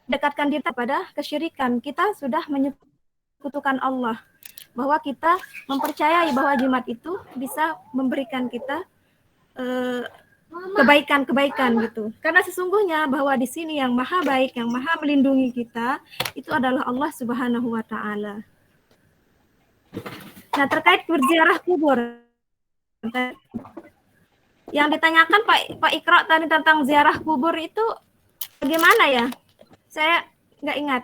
dekatkan diri pada kesyirikan. Kita sudah menyekutukan Allah, bahwa kita mempercayai bahwa jimat itu bisa memberikan kita kebaikan-kebaikan gitu. Karena sesungguhnya bahwa di sini yang maha baik, yang maha melindungi kita itu adalah Allah Subhanahu wa taala. Nah, terkait berziarah kubur, yang ditanyakan Pak Ikra tadi tentang ziarah kubur itu bagaimana ya? Saya nggak ingat.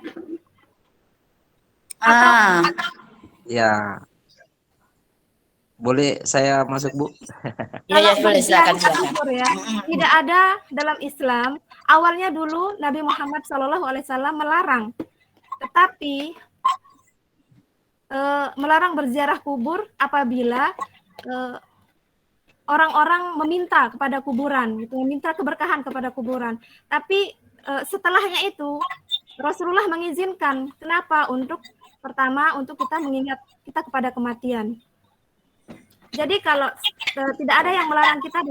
Ya, boleh saya masuk, Bu? Iya, boleh, silakan. Kubur, ya, tidak ada dalam Islam. Awalnya dulu Nabi Muhammad SAW melarang, tetapi melarang berziarah kubur apabila orang-orang meminta kepada kuburan, gitu, meminta keberkahan kepada kuburan. Tapi setelahnya itu Rasulullah mengizinkan. Kenapa? Pertama, untuk kita mengingat kita kepada kematian. Jadi kalau tidak ada yang melarang kita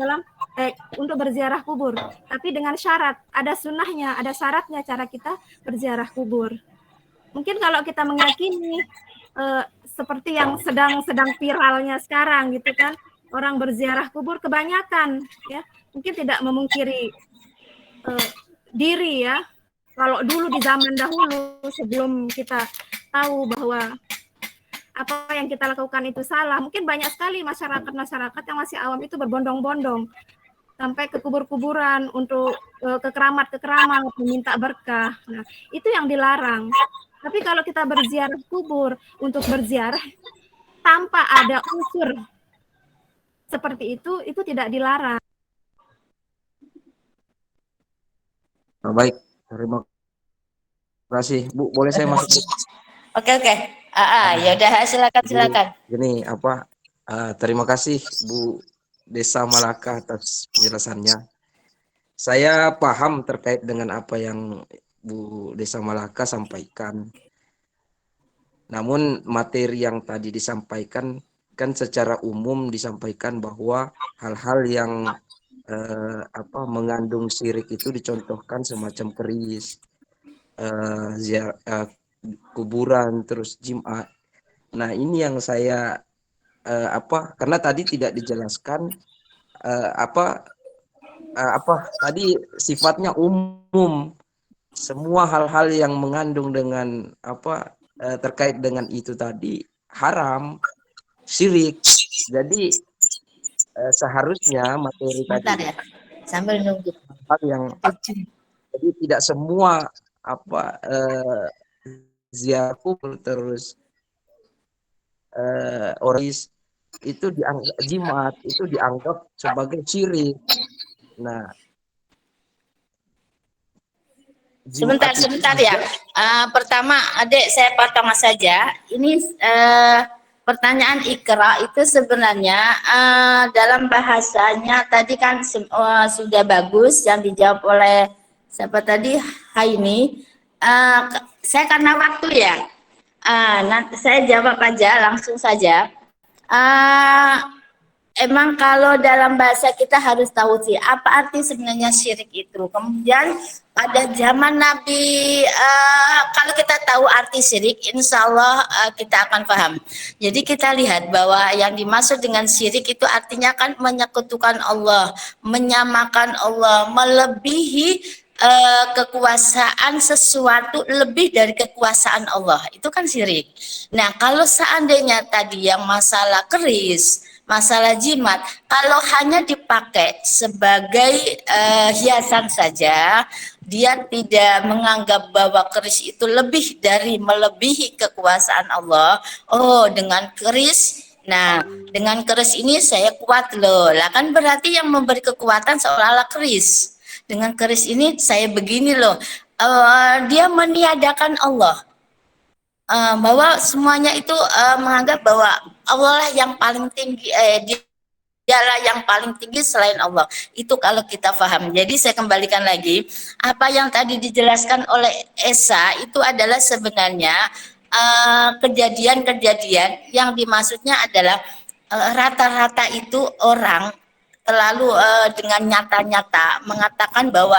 untuk berziarah kubur, tapi dengan syarat, ada sunnahnya, ada syaratnya cara kita berziarah kubur. Mungkin kalau kita meyakini seperti yang sedang viralnya sekarang gitu kan, orang berziarah kubur kebanyakan, ya, mungkin tidak memungkiri diri, ya. Kalau dulu di zaman dahulu sebelum kita tahu bahwa apa yang kita lakukan itu salah, mungkin banyak sekali masyarakat yang masih awam itu berbondong-bondong sampai ke kubur-kuburan untuk ke keramat meminta berkah. Nah, itu yang dilarang. Tapi kalau kita berziarah kubur untuk berziarah tanpa ada unsur seperti itu tidak dilarang. Nah, baik, terima kasih, Bu. Boleh saya masuk, Bu? Oke. Ya udah, silakan. Gini, terima kasih Bu Desa Malaka atas penjelasannya. Saya paham terkait dengan apa yang Bu Desa Malaka sampaikan. Namun materi yang tadi disampaikan kan secara umum disampaikan bahwa hal-hal yang mengandung syirik itu dicontohkan semacam keris, kuburan, terus jimat. Nah, ini yang saya karena tadi tidak dijelaskan tadi sifatnya umum, semua hal-hal yang mengandung dengan terkait dengan itu tadi haram, syirik. Jadi seharusnya materi tadi ya, sambil nunggu hal yang jadi tidak semua ziarah kubur terus oris itu dianggap jimat, itu dianggap sebagai syirik. Nah, sebentar ya. Pertama, Adik, saya potong saja. Ini pertanyaan Ikra itu sebenarnya dalam bahasanya tadi kan sudah bagus yang dijawab oleh siapa tadi, Haini. Saya karena waktu ya, nanti saya jawab aja langsung saja. Emang kalau dalam bahasa kita harus tahu sih apa arti sebenarnya syirik itu. Kemudian pada zaman Nabi, kalau kita tahu arti syirik, insya Allah kita akan paham. Jadi kita lihat bahwa yang dimaksud dengan syirik itu artinya kan menyekutukan Allah, menyamakan Allah, melebihi kekuasaan sesuatu lebih dari kekuasaan Allah. Itu kan syirik. Nah, kalau seandainya tadi yang masalah keris, masalah jimat, kalau hanya dipakai sebagai hiasan saja, dia tidak menganggap bahwa keris itu melebihi kekuasaan Allah. Oh, dengan keris, nah dengan keris ini saya kuat loh. Lah kan berarti yang memberi kekuatan seolah-olah keris. Dengan keris ini saya begini loh. Dia meniadakan Allah. Bahwa semuanya itu menganggap bahwa Allah lah yang paling tinggi, dia dialah yang paling tinggi selain Allah. Itu kalau kita paham. Jadi saya kembalikan lagi, apa yang tadi dijelaskan oleh Esa itu adalah sebenarnya kejadian-kejadian yang dimaksudnya adalah rata-rata itu orang terlalu dengan nyata-nyata mengatakan bahwa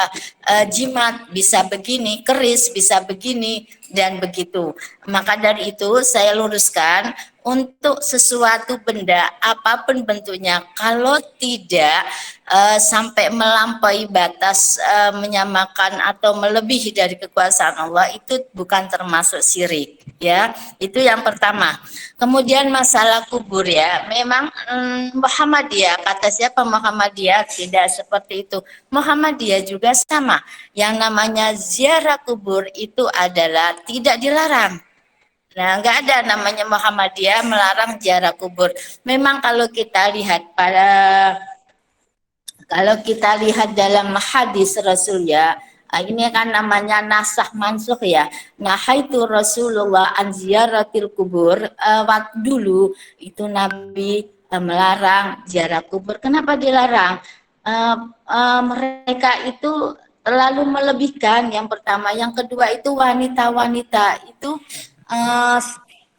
jimat bisa begini, keris bisa begini, dan begitu. Maka dari itu saya luruskan, untuk sesuatu benda apapun bentuknya, kalau tidak sampai melampaui batas menyamakan atau melebihi dari kekuasaan Allah, itu bukan termasuk syirik, ya. Itu yang pertama. Kemudian masalah kubur, ya, memang Muhammadiyah, kata siapa Muhammadiyah, tidak seperti itu. Muhammadiyah juga sama, yang namanya ziarah kubur itu adalah tidak dilarang. Nah, nggak ada namanya Muhammadiyah melarang ziarah kubur. Memang kalau kita lihat dalam hadis Rasul, ya, ini kan namanya nasah mansukh, ya. Nahaitu Rasulullah an ziyaratil kubur. Waktu dulu itu Nabi melarang ziarah kubur. Kenapa dilarang? Mereka itu terlalu melebihkan, yang pertama. Yang kedua itu wanita-wanita itu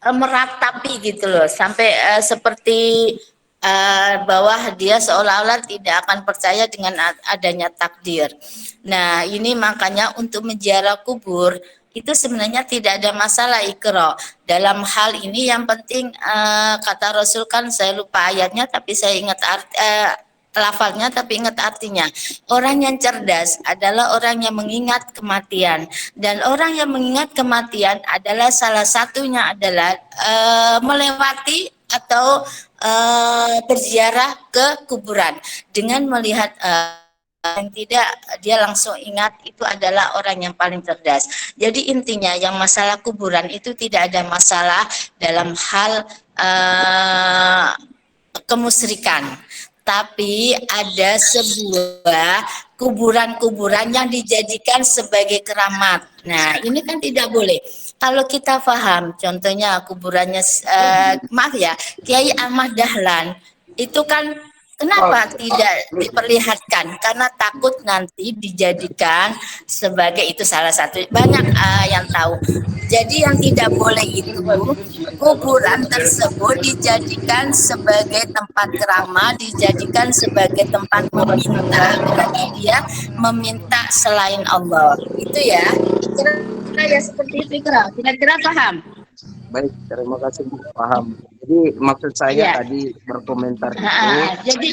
meratapi gitu loh, sampai seperti bahwa dia seolah-olah tidak akan percaya dengan adanya takdir. Nah, ini makanya untuk menziarah kubur itu sebenarnya tidak ada masalah ikra. Dalam hal ini yang penting kata Rasul, kan saya lupa ayatnya tapi saya ingat lafalnya tapi ingat artinya. Orang yang cerdas adalah orang yang mengingat kematian, dan orang yang mengingat kematian adalah salah satunya adalah melewati atau berziarah ke kuburan dengan melihat yang tidak dia langsung ingat, itu adalah orang yang paling cerdas. Jadi intinya yang masalah kuburan itu tidak ada masalah dalam hal kemusyrikan. Tapi ada sebuah kuburan-kuburan yang dijadikan sebagai keramat. Nah, ini kan tidak boleh. Kalau kita paham, contohnya kuburannya, maaf ya, Kiai Ahmad Dahlan, itu kan kenapa tidak diperlihatkan? Karena takut nanti dijadikan sebagai, itu salah satu, banyak yang tahu. Jadi yang tidak boleh itu kuburan tersebut dijadikan sebagai tempat keramat, dijadikan sebagai tempat meminta, berarti dia meminta selain Allah. Itu ya. Kira-kira ya seperti itu, kira-kira paham? Baik, terima kasih Bu, paham. Jadi maksud saya tadi berkomentar itu, jadi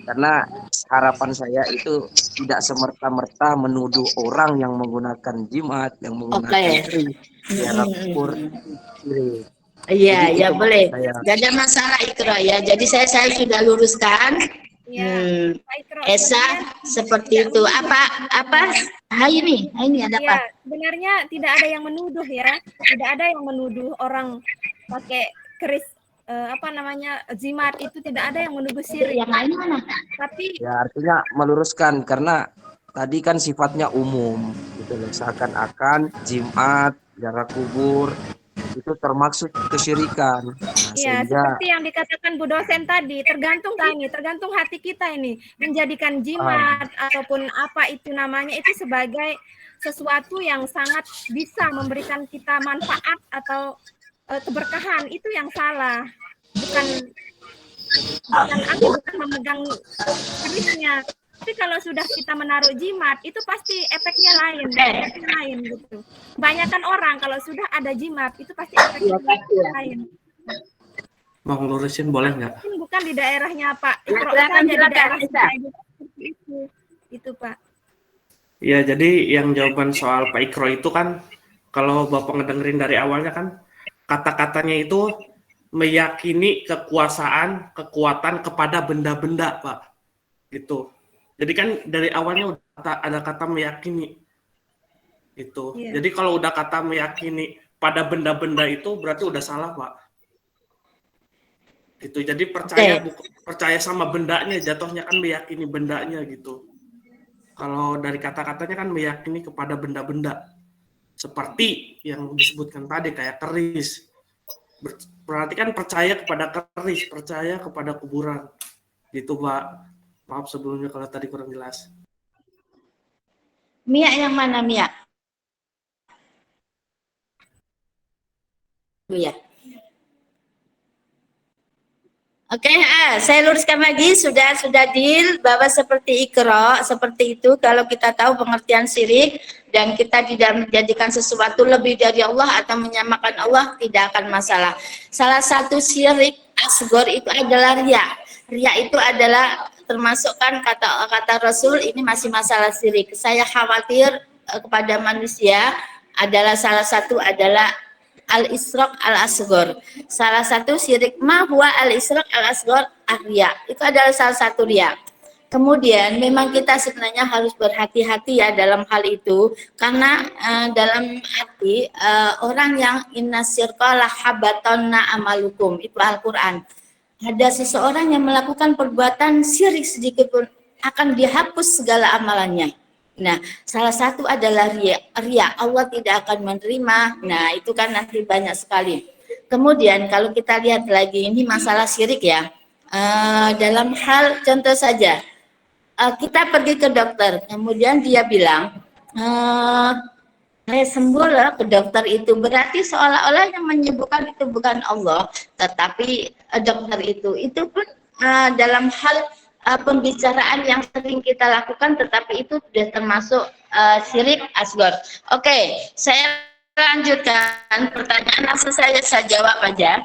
karena harapan saya itu tidak semerta-merta menuduh orang yang menggunakan jimat, yang menggunakan keris, ziarah kubur. Iya, ya boleh. Gak ada masalah Ikra, ya. Jadi saya sudah luruskan. Esa seperti itu. Apa? Hai ini ada apa? Sebenarnya tidak ada yang menuduh, ya. Tidak ada yang menuduh orang pakai keris jimat, itu tidak ada yang menuduh syirik. Yang lain mana? Tapi ya artinya meluruskan, karena tadi kan sifatnya umum gitu loh, seakan-akan jimat, ziarah kubur itu termaksud kesyirikan. Iya, seperti yang dikatakan Bu dosen tadi, tergantung hati kita ini menjadikan jimat ataupun apa itu namanya, itu sebagai sesuatu yang sangat bisa memberikan kita manfaat atau keberkahan. Itu yang salah, bukan memegang kerisnya. Tapi kalau sudah kita menaruh jimat, itu pasti efeknya lain gitu. Kebanyakan orang kalau sudah ada jimat, itu pasti efeknya lain. Mau ngelurusin boleh nggak? Bukan di daerahnya Pak. Itu Pak. Ya, jadi yang jawaban soal Pak Ikro itu kan, kalau Bapak ngedengerin dari awalnya kan, kata-katanya itu meyakini kekuasaan, kekuatan kepada benda-benda, Pak. Gitu. Jadi kan dari awalnya ada kata meyakini. Itu. Yeah. Jadi kalau udah kata meyakini pada benda-benda itu berarti udah salah, Pak. Gitu. Jadi percaya sama bendanya, jatuhnya kan meyakini bendanya gitu. Kalau dari kata-katanya kan meyakini kepada benda-benda. Seperti yang disebutkan tadi kayak keris. Berarti kan percaya kepada keris, percaya kepada kuburan. Gitu, Pak. Maaf sebelumnya kalau tadi kurang jelas. Mia yang mana, Mia? Ya. Oke, saya luruskan lagi, sudah deal bahwa seperti Iqra, seperti itu kalau kita tahu pengertian syirik dan kita tidak menjadikan sesuatu lebih dari Allah atau menyamakan Allah, tidak akan masalah. Salah satu syirik asgor itu adalah riya. Riya itu adalah termasukkan kata Rasul, ini masih masalah syirik. Saya khawatir kepada manusia adalah salah satu adalah al-isyraq al-asghar. Salah satu syirik huwa al-isyraq al-asghar riya. Itu adalah salah satu riya. Kemudian memang kita sebenarnya harus berhati-hati ya dalam hal itu karena dalam arti orang yang innasyirqa la habatonna amalukum, itu Al-Qur'an. Ada seseorang yang melakukan perbuatan syirik sedikit pun akan dihapus segala amalannya. Nah, salah satu adalah riya. Allah tidak akan menerima. Nah, itu kan nanti banyak sekali. Kemudian kalau kita lihat lagi, ini masalah syirik ya. Dalam hal contoh saja, kita pergi ke dokter, kemudian dia bilang, saya sembuh loh ke dokter itu. Berarti seolah-olah yang menyembuhkan itu bukan Allah, tetapi dokter itu pun dalam hal pembicaraan yang sering kita lakukan, tetapi itu sudah termasuk syirik asghar. Oke, saya lanjutkan pertanyaan, langsung saya jawab aja.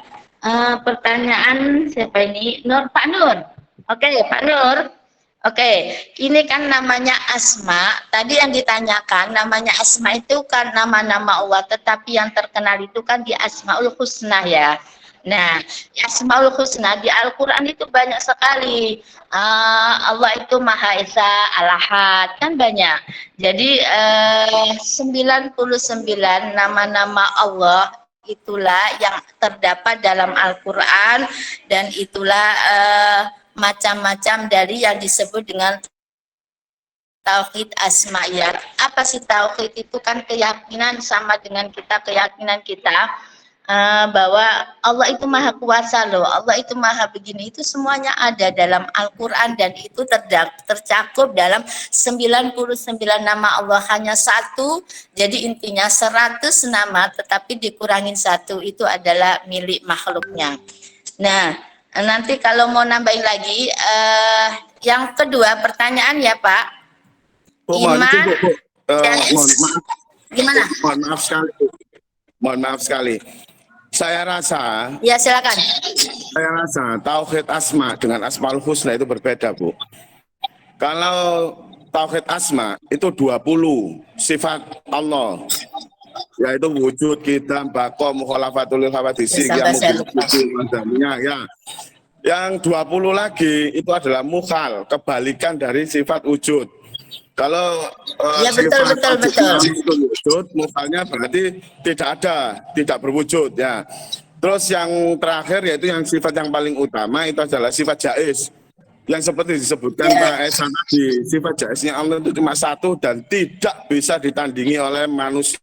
Pertanyaan siapa ini? Pak Nur. Oke, Pak Nur. Oke, ini kan namanya Asma. Tadi yang ditanyakan namanya Asma itu kan nama-nama Allah, tetapi yang terkenal itu kan di Asmaul Husna ya. Nah, Asmaul Husna di Al-Quran itu banyak sekali. Allah itu Maha Esa, Al-Ahad, kan banyak. Jadi 99 nama-nama Allah itulah yang terdapat dalam Al-Quran, dan itulah macam-macam dari yang disebut dengan tauhid asma'iyat. Apa sih tauhid itu? Kan keyakinan, sama dengan keyakinan kita bahwa Allah itu maha kuasa loh, Allah itu maha begini, itu semuanya ada dalam Al-Quran, dan itu tercakup dalam 99 nama Allah, hanya satu, jadi intinya 100 nama tetapi dikurangin satu, itu adalah milik makhluknya. Nah, nanti kalau mau nambahin lagi, yang kedua pertanyaan ya Pak. Gimana? Mohon maaf sekali. Saya rasa. Ya silakan. Saya rasa tauhid asma dengan asmaul husna itu berbeda, Bu. Kalau tauhid asma itu 20 sifat Allah, yaitu wujud, qidam, baqa, mukhalafatul hawadisi, ya. Yang 20 lagi itu adalah mukhal, kebalikan dari sifat wujud. Kalau ya, betul. wujud, mukhalnya berarti tidak berwujud ya. Terus yang terakhir yaitu yang sifat yang paling utama itu adalah sifat jaiz. Yang seperti disebutkan Pak Esa tadi, sifat jaiznya Allah itu cuma satu dan tidak bisa ditandingi oleh manusia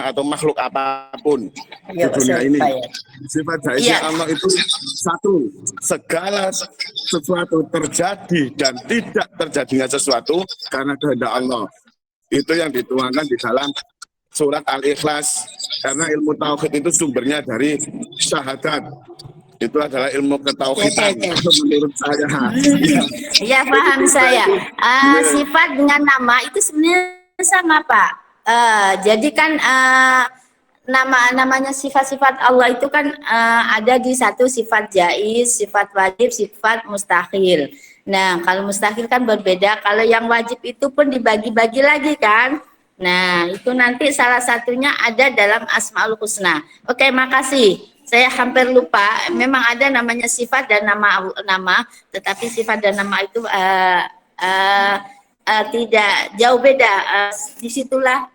atau makhluk apapun di dunia ini. Sifat jaiznya Allah itu satu, segala sesuatu terjadi dan tidak terjadinya sesuatu karena kehendak Allah. Itu yang dituangkan di dalam surat Al-Ikhlas, karena ilmu tauhid itu sumbernya dari syahadat. Itu adalah ilmu ketauhidan menurut saya. Ya, paham saya. Sifat dengan nama itu sebenarnya sama Pak. Jadi kan namanya sifat-sifat Allah itu kan ada di satu sifat jaiz, sifat wajib, sifat mustahil. Nah, kalau mustahil kan berbeda, kalau yang wajib itu pun dibagi-bagi lagi kan. Nah, itu nanti salah satunya ada dalam Asmaul Husna. Oke, makasih. Saya hampir lupa, memang ada namanya sifat dan nama, tetapi sifat dan nama itu tidak jauh beda. Disitulah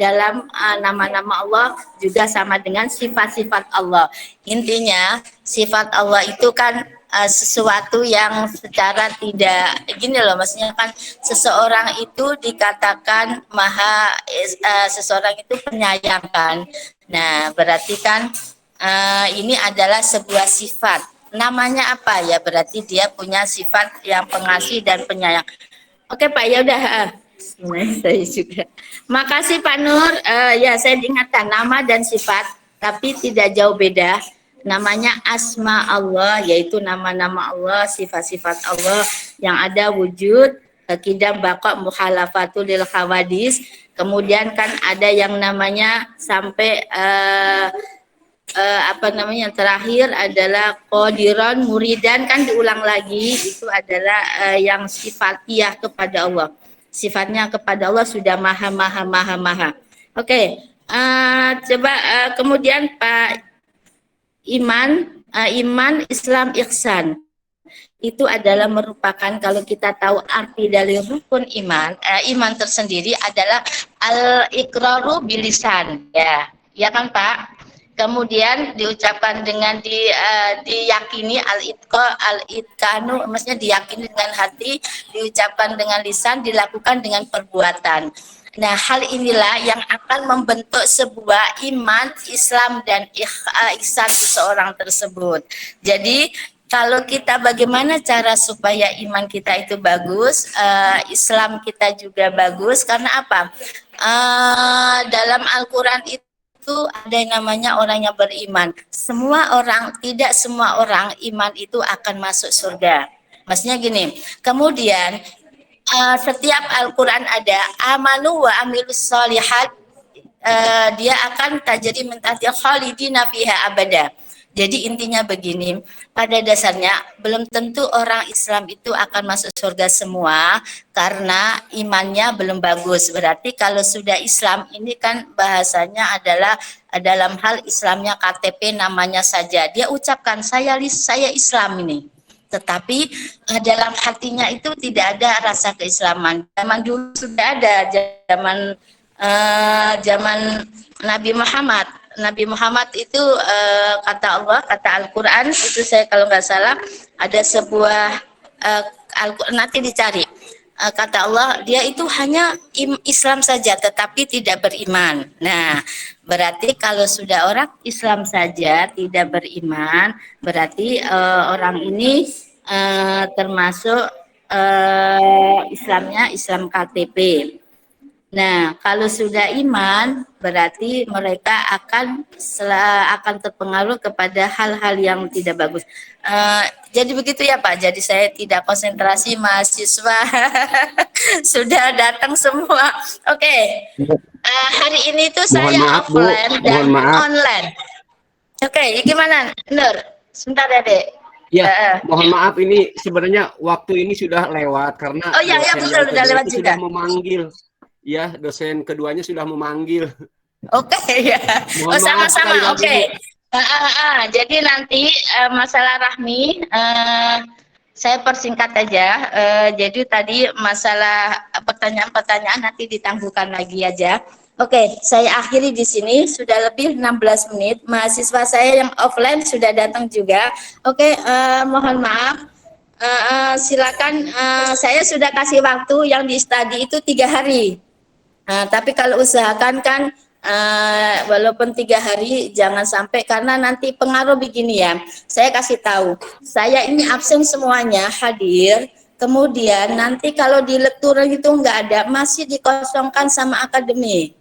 dalam nama-nama Allah juga sama dengan sifat-sifat Allah. Intinya sifat Allah itu kan sesuatu yang secara tidak gini loh, maksudnya kan seseorang itu dikatakan seseorang itu penyayang kan. Nah, berarti kan ini adalah sebuah sifat. Namanya apa ya? Berarti dia punya sifat yang pengasih dan penyayang. Oke Pak, ya udah. Saya juga. Makasih Pak Nur. Ya saya diingatkan nama dan sifat, tapi tidak jauh beda. Namanya asma Allah, yaitu nama-nama Allah, sifat-sifat Allah yang ada wujud, kidam, baqa, muhalafatul lil khawadis. Kemudian kan ada yang namanya sampai yang terakhir adalah qadiran, muridan, kan diulang lagi, itu adalah yang sifatiyah kepada Allah. Sifatnya kepada Allah sudah maha. Oke, coba kemudian Pak iman, Islam, ihsan. Itu adalah merupakan, kalau kita tahu arti dari rukun iman, iman tersendiri adalah al-iqraru bilisan, ya kan Pak? Kemudian diucapkan dengan diyakini, al-itqanu, maksudnya diyakini dengan hati, diucapkan dengan lisan, dilakukan dengan perbuatan. Nah, hal inilah yang akan membentuk sebuah iman, Islam, dan ihsan seseorang tersebut. Jadi, kalau kita bagaimana cara supaya iman kita itu bagus, Islam kita juga bagus, karena apa? Dalam Al-Quran itu ada yang namanya orang yang beriman. Tidak semua orang iman itu akan masuk surga. Maksudnya gini, kemudian setiap Al-Quran ada amanu wa amilus solihat, dia akan tajri min tahtiha khalidina fiha abada. Jadi intinya begini, pada dasarnya belum tentu orang Islam itu akan masuk surga semua karena imannya belum bagus. Berarti kalau sudah Islam, ini kan bahasanya adalah dalam hal Islamnya KTP namanya saja. Dia ucapkan saya Islam ini. Tetapi dalam hatinya itu tidak ada rasa keislaman. Zaman dulu sudah ada, zaman Nabi Muhammad. Nabi Muhammad itu kata Allah, kata Al-Quran, itu saya kalau nggak salah, ada sebuah nanti dicari. Kata Allah, dia itu hanya Islam saja, tetapi tidak beriman. Nah, berarti kalau sudah orang Islam saja tidak beriman, berarti orang ini termasuk Islamnya Islam KTP. Nah, kalau sudah iman, berarti mereka akan terpengaruh kepada hal-hal yang tidak bagus. Jadi begitu ya Pak, jadi saya tidak konsentrasi, mahasiswa sudah datang semua. Oke. Hari ini tuh saya offline dan online. Oke, gimana Nur? Sebentar ya Dek. Ya, mohon maaf, ini sebenarnya waktu ini sudah lewat karena betul, sudah lewat juga. Sudah memanggil. Ya, dosen keduanya sudah memanggil. Oke, ya. Sama-sama. Oke. Jadi nanti masalah Rahmi, saya persingkat aja. Jadi tadi masalah pertanyaan-pertanyaan nanti ditangguhkan lagi aja. Oke, saya akhiri di sini. Sudah lebih 16 menit. Mahasiswa saya yang offline sudah datang juga. Oke, mohon maaf. Silakan. Saya sudah kasih waktu yang di study itu 3 hari. Tapi kalau usahakan kan walaupun 3 hari jangan sampai, karena nanti pengaruh begini ya. Saya kasih tahu, saya ini absen semuanya hadir. Kemudian nanti kalau di lektur itu enggak ada, masih dikosongkan sama akademik.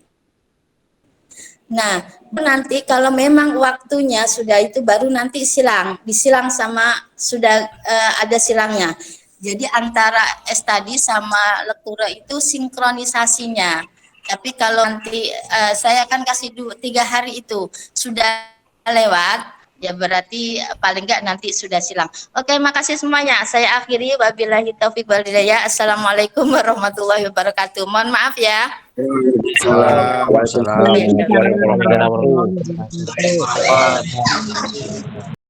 Nah, nanti kalau memang waktunya sudah itu baru nanti disilang sama sudah ada silangnya. Jadi antara study sama lektura itu sinkronisasinya. Tapi kalau nanti saya akan kasih 3 hari itu sudah lewat, ya berarti paling enggak nanti sudah silang. Oke, makasih semuanya. Saya akhiri, wabillahi taufiq wal hidayah. Assalamualaikum warahmatullahi wabarakatuh. Mohon maaf ya. Waalaikumsalam.